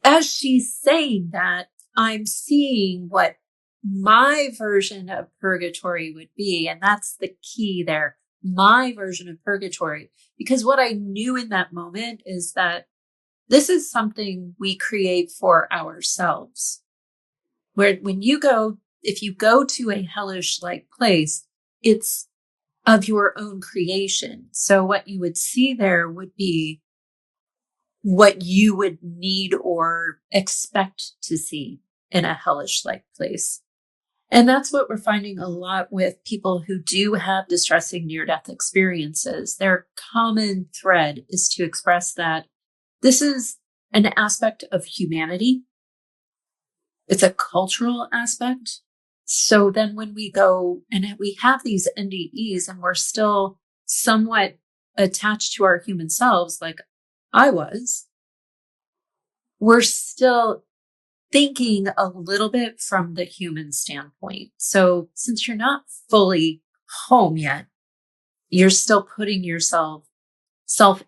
as she's saying that, I'm seeing what my version of purgatory would be. And that's the key there. My version of purgatory. Because what I knew in that moment is that this is something we create for ourselves. Where if you go to a hellish like place, it's of your own creation. So what you would see there would be what you would need or expect to see in a hellish like place. And that's what we're finding a lot with people who do have distressing near-death experiences. Their common thread is to express that this is an aspect of humanity. It's a cultural aspect. So then when we go and we have these NDEs and we're still somewhat attached to our human selves, like I was, we're still thinking a little bit from the human standpoint. So since you're not fully home yet, you're still putting yourself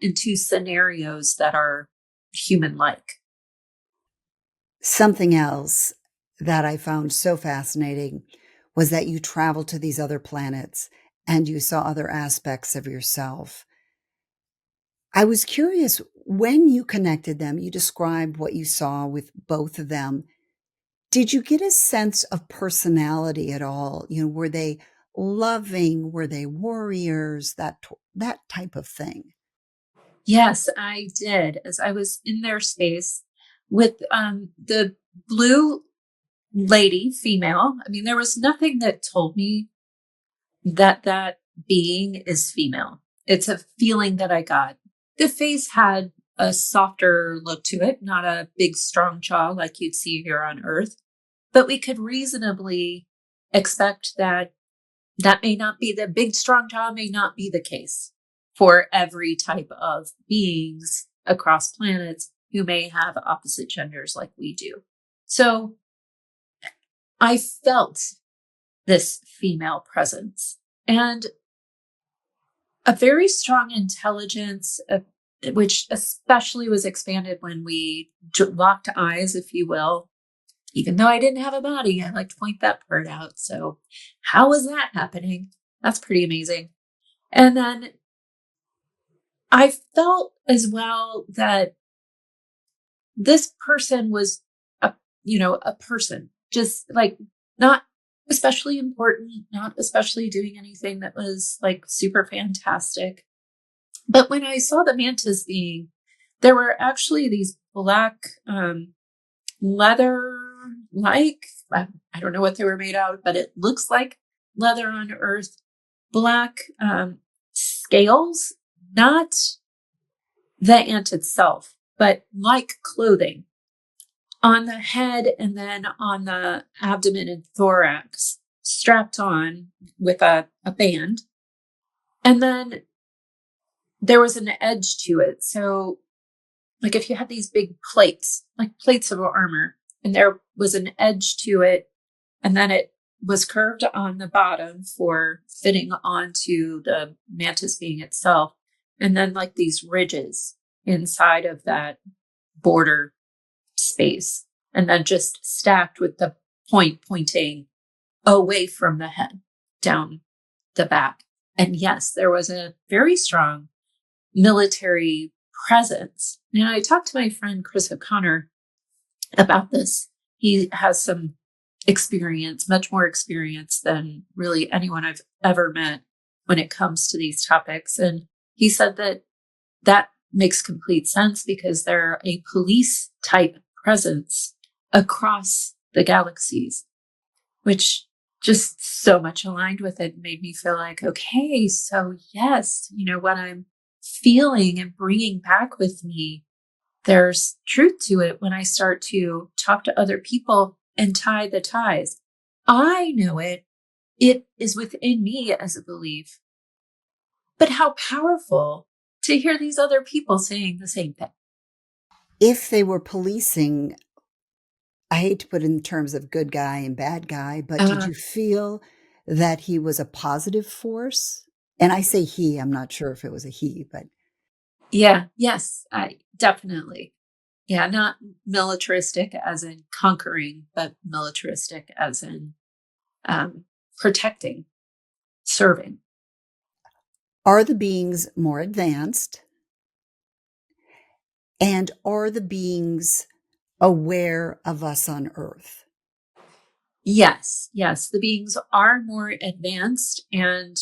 into scenarios that are human-like. Something else that I found so fascinating was that you traveled to these other planets and you saw other aspects of yourself. I was curious, when you connected them, you described what you saw with both of them. Did you get a sense of personality at all? Were they loving? Were they warriors? That type of thing. Yes, I did. As I was in their space with the blue lady, female, I mean, there was nothing that told me that being is female. It's a feeling that I got. The face had a softer look to it, not a big, strong jaw like you'd see here on Earth. But we could reasonably expect that may not be the big, strong jaw may not be the case for every type of beings across planets who may have opposite genders like we do. So I felt this female presence and a very strong intelligence, which especially was expanded when we locked eyes, if you will. Even though I didn't have a body, I like to point that part out. So how was that happening? That's pretty amazing. And then I felt as well that this person was a person, just like not especially important, not especially doing anything that was like super fantastic. But when I saw the mantis being, there were actually these black leather like, I don't know what they were made out of, but it looks like leather on Earth, black scales, not the ant itself, but like clothing on the head and then on the abdomen and thorax, strapped on with a band. And then there was an edge to it. So like if you had these big plates, like plates of armor, and there was an edge to it, and then it was curved on the bottom for fitting onto the mantis being itself. and then like these ridges inside of that border space, and then just stacked with the point pointing away from the head down the back. And yes, there was a very strong military presence. And I talked to my friend Chris O'Connor about this. He has some experience, much more experience than really anyone I've ever met when it comes to these topics. And he said that that makes complete sense because they're a police type presence across the galaxies, which just so much aligned with it, made me feel like, okay, so yes, what I'm feeling and bringing back with me, there's truth to it when I start to talk to other people and tie the ties. I know it. It is within me as a belief. But how powerful to hear these other people saying the same thing. If they were policing, I hate to put it in terms of good guy and bad guy, but did you feel that he was a positive force? And I say he, I'm not sure if it was a he, but. Yeah, yes, definitely. Yeah, not militaristic as in conquering, but militaristic as in protecting, serving. Are the beings more advanced? And are the beings aware of us on Earth? Yes, the beings are more advanced, and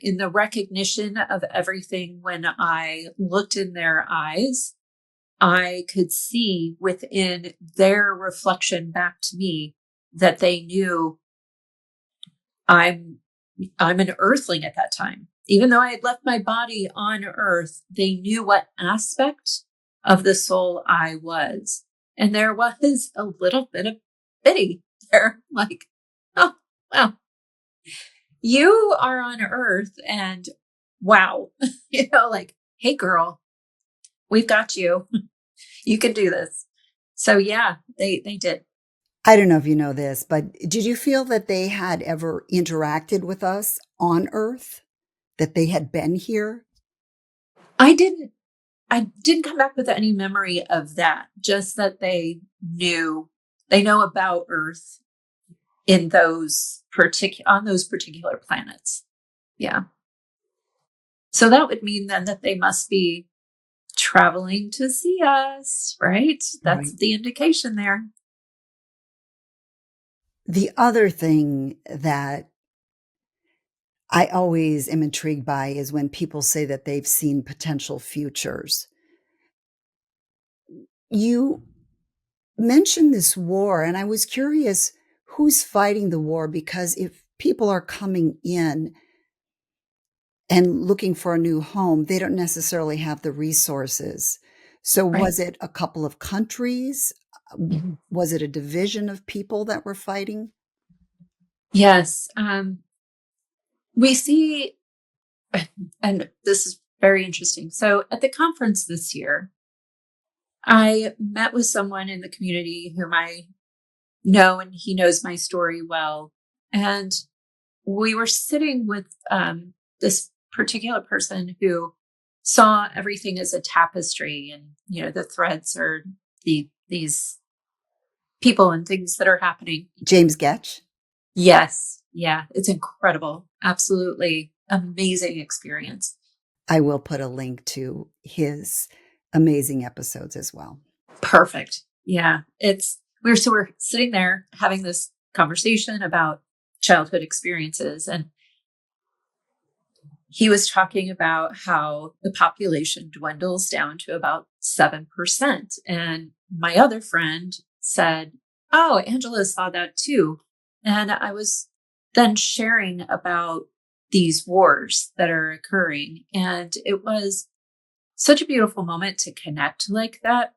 in the recognition of everything, when I looked in their eyes, I could see within their reflection back to me that they knew I'm an earthling at that time. Even though I had left my body on Earth, they knew what aspect of the soul I was. And there was a little bit of pity. They're like, oh, well, you are on Earth and wow, like, hey girl, we've got you. You can do this. So yeah, they did. I don't know if you know this, but did you feel that they had ever interacted with us on Earth? That they had been here? I didn't come back with any memory of that, just that they know about Earth in on those particular planets. Yeah. So that would mean then that they must be traveling to see us, right? That's Right. the indication there. The other thing that I always am intrigued by is when people say that they've seen potential futures. You mentioned this war, and I was curious who's fighting the war, because if people are coming in and looking for a new home, they don't necessarily have the resources. So Right. was it a couple of countries? Mhm. Was it a division of people that were fighting? Yes. We see, and this is very interesting. So at the conference this year, I met with someone in the community whom I know, and he knows my story well. And we were sitting with this particular person who saw everything as a tapestry, and the threads are these people and things that are happening. James Getch? Yes, yeah, it's incredible, absolutely amazing experience. I will put a link to his amazing episodes as well. Perfect. Yeah, we're sitting there having this conversation about childhood experiences, and he was talking about how the population dwindles down to about 7%. And my other friend said, oh, Angela saw that too. And I was then sharing about these wars that are occurring. And it was such a beautiful moment to connect like that.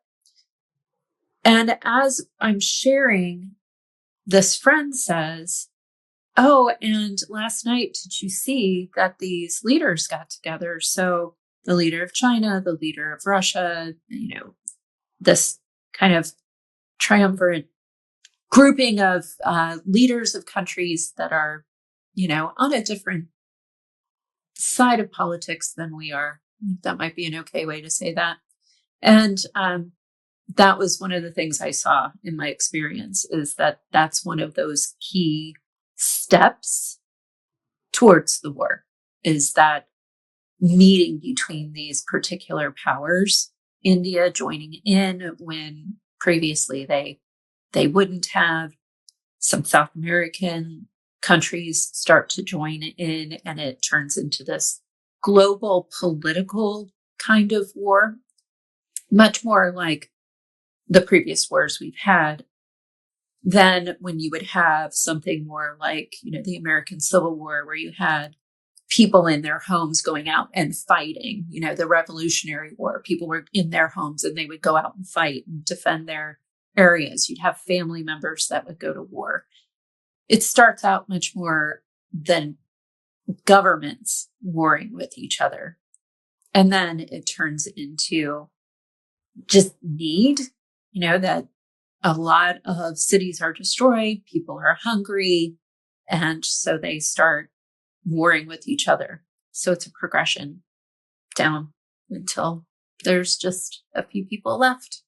And as I'm sharing, this friend says, oh, and last night, did you see that these leaders got together? So the leader of China, the leader of Russia, this kind of triumvirate grouping of leaders of countries that are, on a different side of politics than we are. That might be an okay way to say that. And that was one of the things I saw in my experience, is that that's one of those key steps towards the war, is that meeting between these particular powers, India joining in when previously they wouldn't have. Some South American countries start to join in, and it turns into this global political kind of war, much more like the previous wars we've had than when you would have something more like, the American Civil War, where you had people in their homes going out and fighting, the Revolutionary War. People were in their homes and they would go out and fight and defend their areas. You'd have family members that would go to war. It starts out much more than governments warring with each other. And then it turns into just need, that a lot of cities are destroyed, people are hungry, and so they start warring with each other. So it's a progression down until there's just a few people left.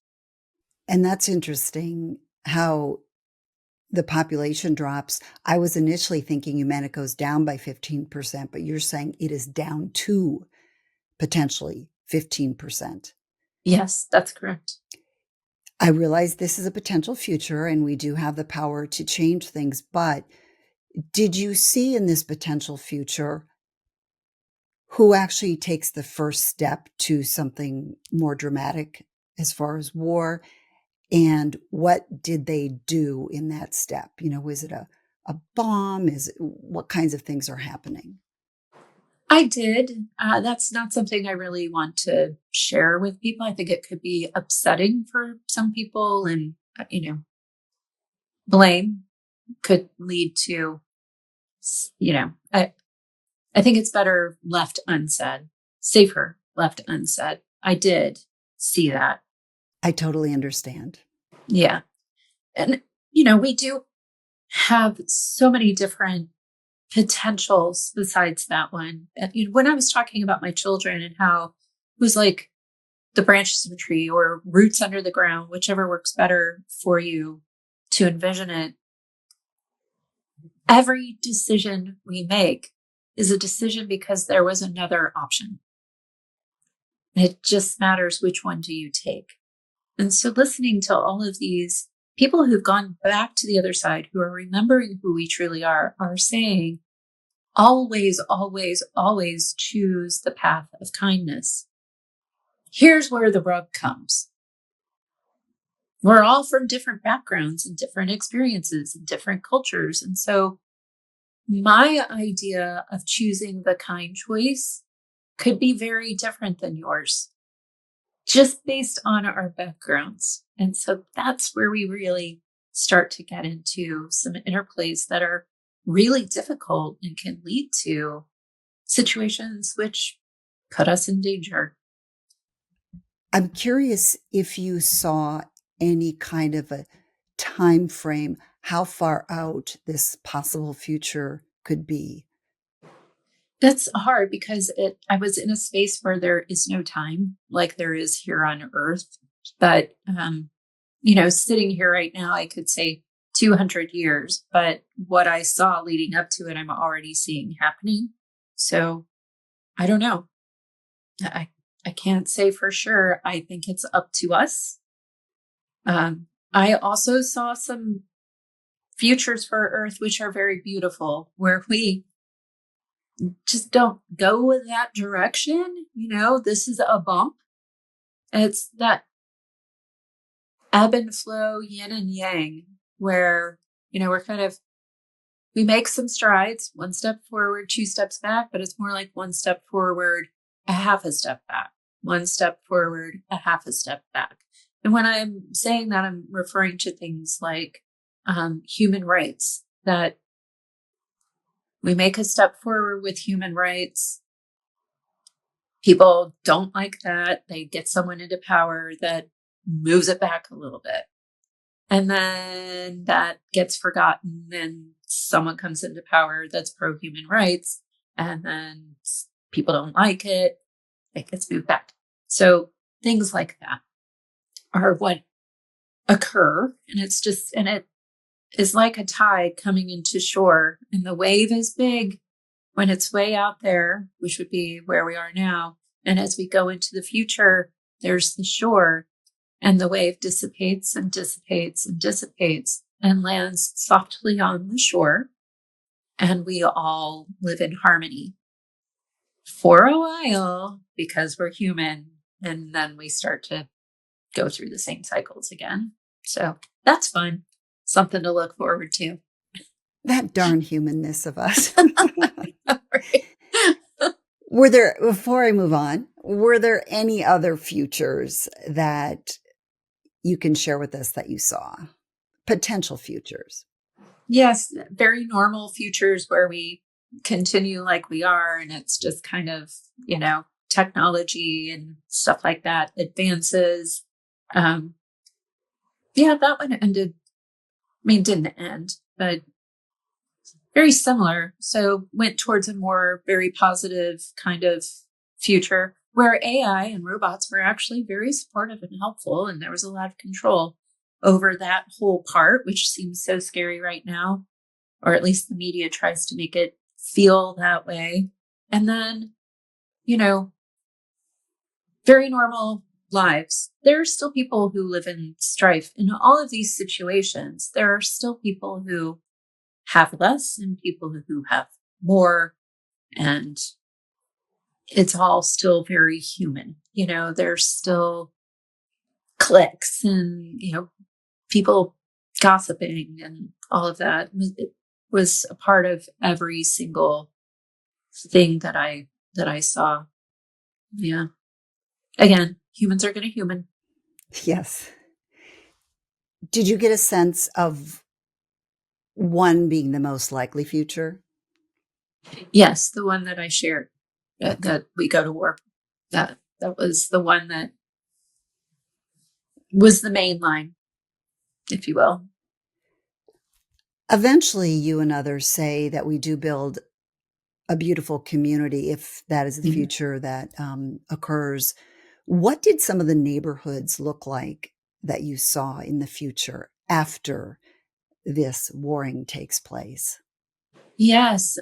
And that's interesting how the population drops. I was initially thinking you meant it goes down by 15%, but you're saying it is down to potentially 15%. Yes, that's correct. I realize this is a potential future and we do have the power to change things, but did you see in this potential future who actually takes the first step to something more dramatic as far as war? And what did they do in that step? Was it a bomb? What kinds of things are happening? I did. That's not something I really want to share with people. I think it could be upsetting for some people, and, blame could lead to, I think it's better left unsaid, safer left unsaid. I did see that. I totally understand. Yeah. And, we do have so many different potentials besides that one. When I was talking about my children and how it was like the branches of a tree or roots under the ground, whichever works better for you to envision it, every decision we make is a decision because there was another option. It just matters which one do you take. And so listening to all of these people who've gone back to the other side, who are remembering who we truly are saying, always, always, always choose the path of kindness. Here's where the rub comes. We're all from different backgrounds and different experiences and different cultures. And so my idea of choosing the kind choice could be very different than yours, just based on our backgrounds. And so that's where we really start to get into some interplays that are really difficult and can lead to situations which put us in danger. I'm curious if you saw any kind of a time frame, how far out this possible future could be. That's hard because I was in a space where there is no time like there is here on Earth. But, sitting here right now, I could say 200 years, but what I saw leading up to it, I'm already seeing happening. So I don't know. I can't say for sure. I think it's up to us. I also saw some futures for Earth, which are very beautiful, where we just don't go that direction. This is a bump. It's that ebb and flow, yin and yang, where, we make some strides, one step forward, two steps back, but it's more like one step forward, a half a step back, one step forward, a half a step back. And when I'm saying that, I'm referring to things like human rights, that we make a step forward with human rights. People don't like that. They get someone into power that moves it back a little bit. And then that gets forgotten and someone comes into power that's pro-human rights. And then people don't like it. it gets moved back. So things like that are what occur. And it is like a tide coming into shore, and the wave is big when it's way out there, which would be where we are now. And as we go into the future, there's the shore, and the wave dissipates and dissipates and dissipates and lands softly on the shore. And we all live in harmony for a while because we're human. And then we start to go through the same cycles again. So that's fun. Something to look forward to. That darn humanness of us. Right. Before I move on, were there any other futures that you can share with us that you saw? Potential futures? Yes, very normal futures where we continue like we are, and it's just kind of, technology and stuff like that advances. That one didn't end, but very similar. So went towards a more very positive kind of future where AI and robots were actually very supportive and helpful. And there was a lot of control over that whole part, which seems so scary right now, or at least the media tries to make it feel that way. And then, very normal lives. There are still people who live in strife. In all of these situations, there are still people who have less and people who have more. And it's all still very human. There's still cliques and, people gossiping and all of that. It was a part of every single thing that I saw. Yeah. Again, humans are going to human. Yes. Did you get a sense of one being the most likely future? Yes, the one that I shared, that we go to war. That was the one that was the main line, if you will. Eventually, you and others say that we do build a beautiful community if that is the future that occurs. What did some of the neighborhoods look like that you saw in the future after this warring takes place? Yes,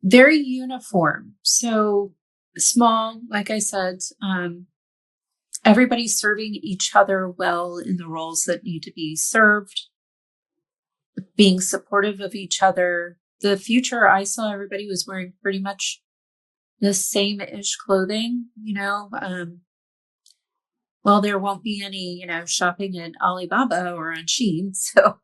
very uniform. So small, like I said, everybody's serving each other well in the roles that need to be served, being supportive of each other. The future I saw, everybody was wearing pretty much the same-ish clothing, well, there won't be any, shopping at Alibaba or on Shein. So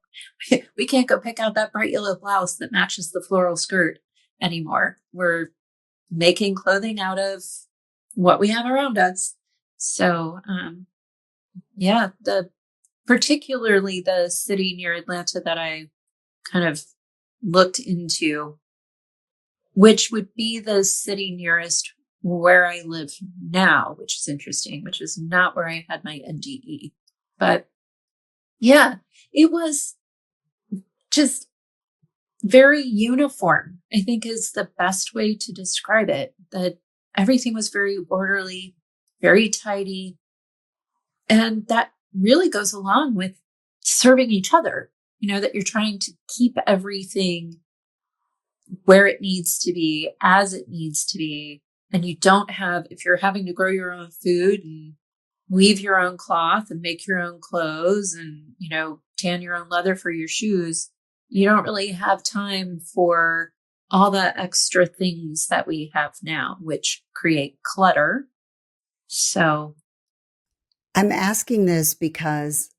we can't go pick out that bright yellow blouse that matches the floral skirt anymore. We're making clothing out of what we have around us. So, particularly the city near Atlanta that I kind of looked into, which would be the city nearest where I live now, which is interesting, which is not where I had my NDE. But yeah, it was just very uniform, I think is the best way to describe it, that everything was very orderly, very tidy. And that really goes along with serving each other, that you're trying to keep everything where it needs to be, as it needs to be. And you don't have, if you're having to grow your own food and weave your own cloth and make your own clothes and, tan your own leather for your shoes, you don't really have time for all the extra things that we have now, which create clutter. So I'm asking this because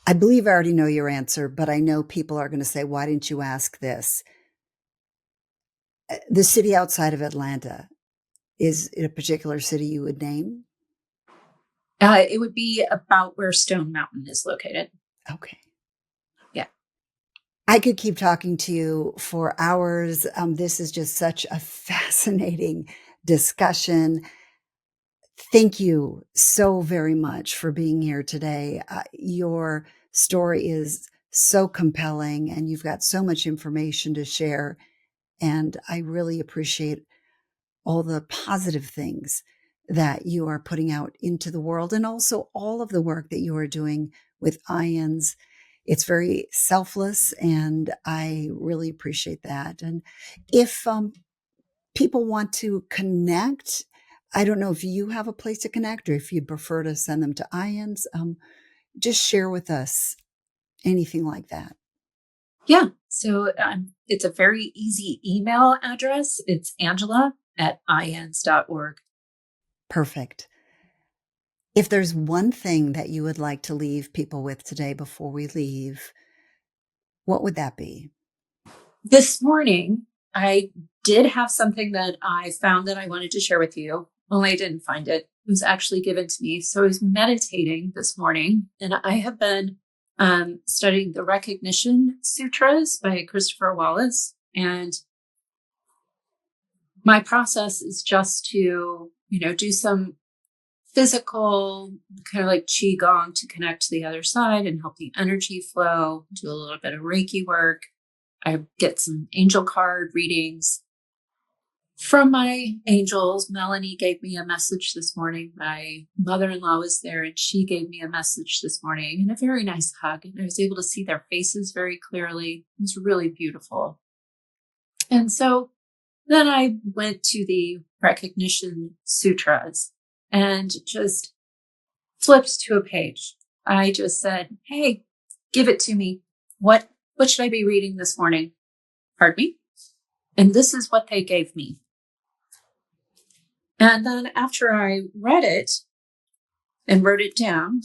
I believe I already know your answer, but I know people are going to say, why didn't you ask this? The city outside of Atlanta, is it a particular city you would name? it would be about where Stone Mountain is located. Okay. Yeah. I could keep talking to you for hours. This is just such a fascinating discussion. Thank you so very much for being here today. Your story is so compelling and you've got so much information to share. And I really appreciate all the positive things that you are putting out into the world, and also all of the work that you are doing with IANDS. It's very selfless, and I really appreciate that. And if people want to connect, I don't know if you have a place to connect or if you'd prefer to send them to IANDS. Just share with us anything like that. Yeah. So it's a very easy email address. It's angela@iands.org. Perfect. If there's one thing that you would like to leave people with today before we leave, what would that be? This morning, I did have something that I found that I wanted to share with you, only I didn't find it. It was actually given to me. So I was meditating this morning, and I have been studying the Recognition Sutras by Christopher Wallace. And my process is just to, do some physical, kind of like Qigong to connect to the other side and help the energy flow, do a little bit of Reiki work. I get some angel card readings from my angels. Melanie gave me a message this morning. My mother-in-law was there and she gave me a message this morning and a very nice hug. And I was able to see their faces very clearly. It was really beautiful. And so then I went to the Recognition Sutras and just flipped to a page. I just said, hey, give it to me. What should I be reading this morning? Pardon me? And this is what they gave me. And then after I read it and wrote it down,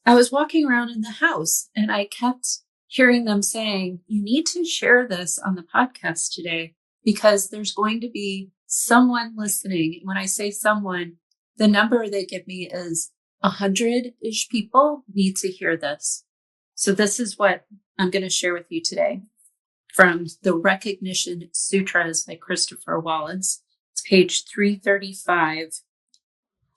I was walking around in the house and I kept hearing them saying, you need to share this on the podcast today because there's going to be someone listening. When I say someone, the number they give me is 100-ish people need to hear this. So this is what I'm going to share with you today from the Recognition Sutras by Christopher Wallace. It's page 335.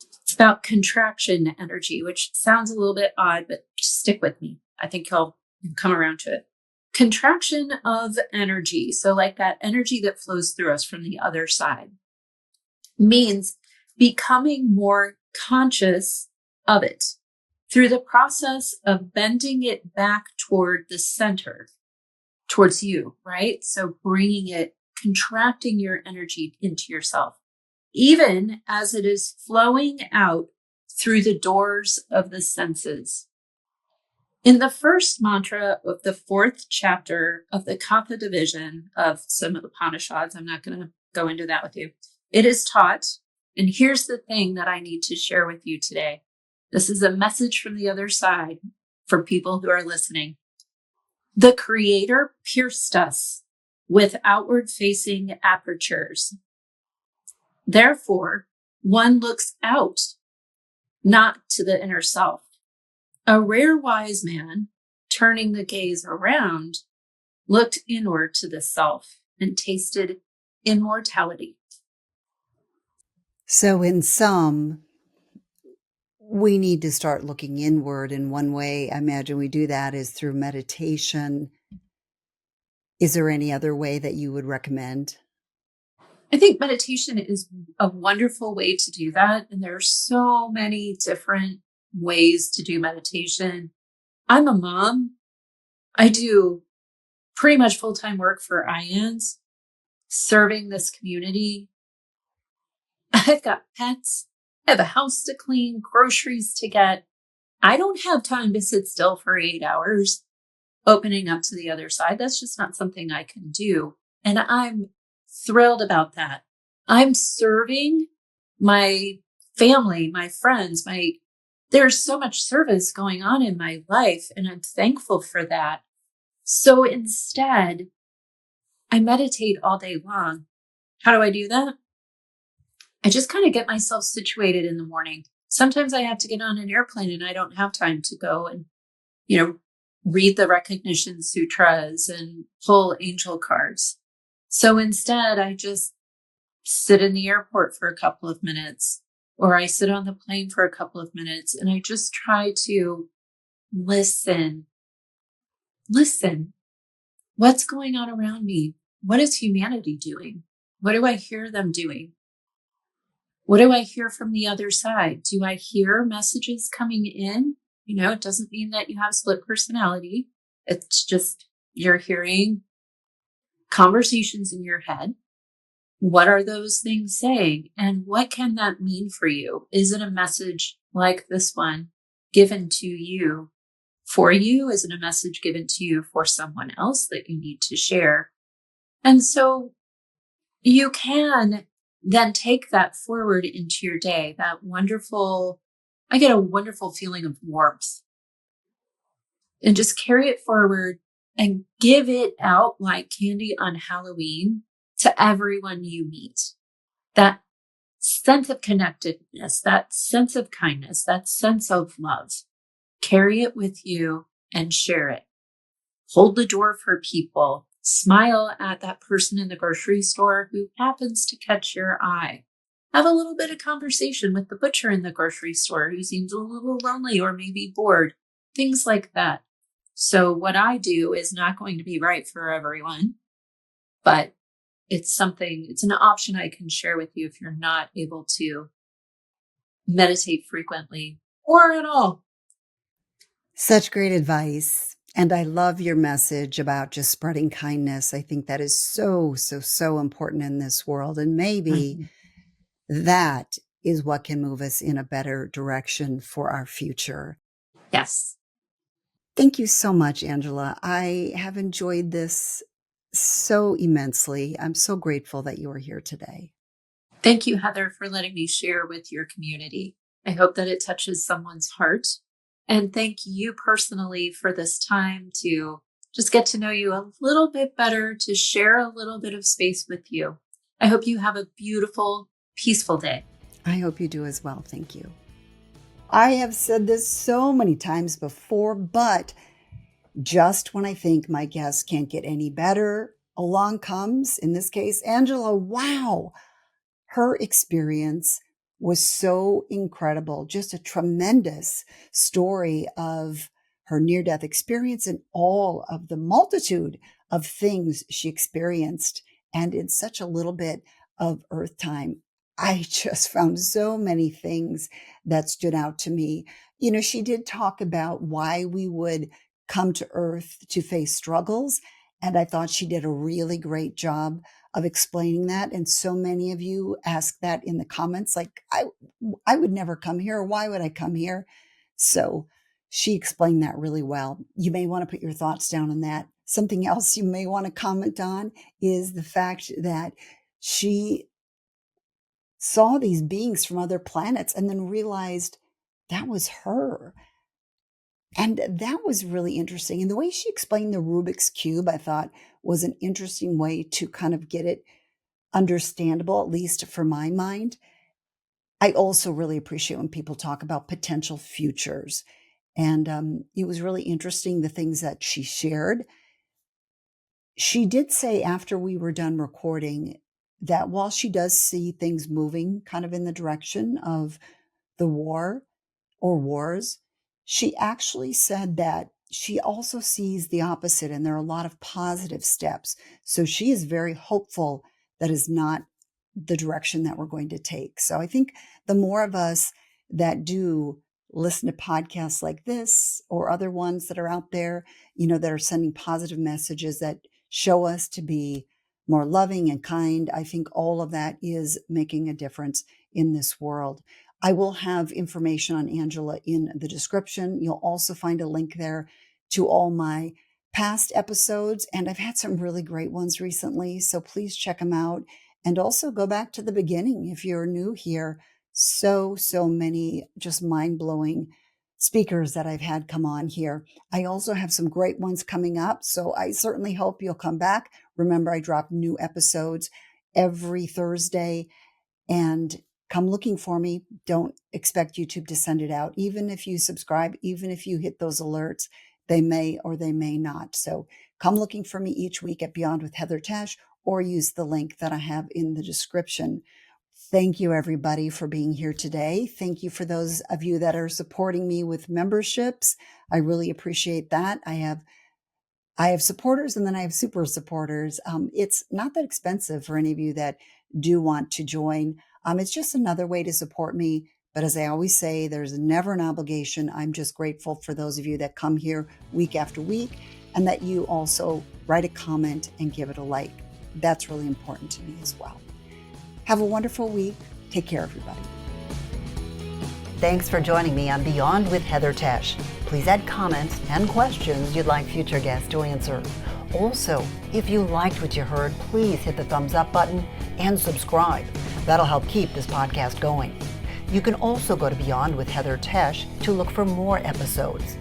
It's about contraction energy, which sounds a little bit odd, but just stick with me. I think you'll come around to it. Contraction of energy, so like that energy that flows through us from the other side, means becoming more conscious of it through the process of bending it back toward the center, towards you, right? So bringing it, contracting your energy into yourself, even as it is flowing out through the doors of the senses. In the first mantra of the 4th chapter of the Katha division of some Upanishads, I'm not going to go into that with you, it is taught, and here's the thing that I need to share with you today. This is a message from the other side for people who are listening. The Creator pierced us with outward-facing apertures. Therefore, one looks out, not to the inner self. A rare wise man, turning the gaze around, looked inward to the self and tasted immortality. So in sum, we need to start looking inward. And one way I imagine we do that is through meditation. Is there any other way that you would recommend? I think meditation is a wonderful way to do that. And there are so many different ways to do meditation. I'm a mom. I do pretty much full-time work for IANDS, serving this community. I've got pets. I have a house to clean, groceries to get. I don't have time to sit still for 8 hours opening up to the other side. That's just not something I can do. And I'm thrilled about that. I'm serving my family, my friends, there's so much service going on in my life, and I'm thankful for that. So instead, I meditate all day long. How do I do that? I just kind of get myself situated in the morning. Sometimes I have to get on an airplane and I don't have time to go and, read the Recognition Sutras and pull angel cards. So instead, I just sit in the airport for a couple of minutes, or I sit on the plane for a couple of minutes, and I just try to listen. Listen. What's going on around me? What is humanity doing? What do I hear them doing? What do I hear from the other side? Do I hear messages coming in? It doesn't mean that you have split personality. It's just you're hearing conversations in your head. What are those things saying? And what can that mean for you? Is it a message like this one given to you for you? Is it a message given to you for someone else that you need to share? And so you can then take that forward into your day, I get a wonderful feeling of warmth, and just carry it forward and give it out like candy on Halloween to everyone you meet. That sense of connectedness, that sense of kindness, that sense of love. Carry it with you and share it. Hold the door for people. Smile at that person in the grocery store who happens to catch your eye. Have a little bit of conversation with the butcher in the grocery store who seems a little lonely or maybe bored. Things like that. So what I do is not going to be right for everyone, but it's an option I can share with you if you're not able to meditate frequently or at all. Such great advice. And I love your message about just spreading kindness. I think that is so, so, so important in this world. And maybe that is what can move us in a better direction for our future. Yes. Thank you so much, Angela. I have enjoyed this so immensely. I'm so grateful that you are here today. Thank you, Heather, for letting me share with your community. I hope that it touches someone's heart. And thank you personally for this time to just get to know you a little bit better, to share a little bit of space with you. I hope you have a beautiful, peaceful day. I hope you do as well. Thank you. I have said this so many times before, but just when I think my guest can't get any better, along comes, in this case, Angela. Wow. Her experience was so incredible. Just a tremendous story of her near-death experience and all of the multitude of things she experienced. And in such a little bit of Earth time, I just found so many things that stood out to me. She did talk about why we would come to Earth to face struggles. And I thought she did a really great job of explaining that. And so many of you ask that in the comments, like, I would never come here. Why would I come here? So she explained that really well. You may want to put your thoughts down on that. Something else you may want to comment on is the fact that she saw these beings from other planets and then realized that was her. And that was really interesting. And the way she explained the Rubik's Cube, I thought was an interesting way to kind of get it understandable, at least for my mind. I also really appreciate when people talk about potential futures. And it was really interesting, the things that she shared. She did say after we were done recording that while she does see things moving kind of in the direction of the war or wars, she actually said that she also sees the opposite, and there are a lot of positive steps. So she is very hopeful that is not the direction that we're going to take. So I think the more of us that do listen to podcasts like this or other ones that are out there, that are sending positive messages that show us to be more loving and kind, I think all of that is making a difference in this world. I will have information on Angela in the description. You'll also find a link there to all my past episodes, and I've had some really great ones recently, so please check them out. And also go back to the beginning if you're new here. So many just mind-blowing speakers that I've had come on here. I also have some great ones coming up, so I certainly hope you'll come back. Remember, I drop new episodes every Thursday, and come looking for me. Don't expect YouTube to send it out. Even if you subscribe, even if you hit those alerts, they may or they may not. So come looking for me each week at Beyond with Heather Tesch, or use the link that I have in the description. Thank you, everybody, for being here today. Thank you for those of you that are supporting me with memberships. I really appreciate that. I have I have supporters and then I have super supporters. It's not that expensive for any of you that do want to join. It's just another way to support me. But as I always say, there's never an obligation. I'm just grateful for those of you that come here week after week and that you also write a comment and give it a like. That's really important to me as well. Have a wonderful week. Take care, everybody. Thanks for joining me on Beyond with Heather Tesch. Please add comments and questions you'd like future guests to answer. Also, if you liked what you heard, please hit the thumbs up button and subscribe. That'll help keep this podcast going. You can also go to Beyond with Heather Tesch to look for more episodes.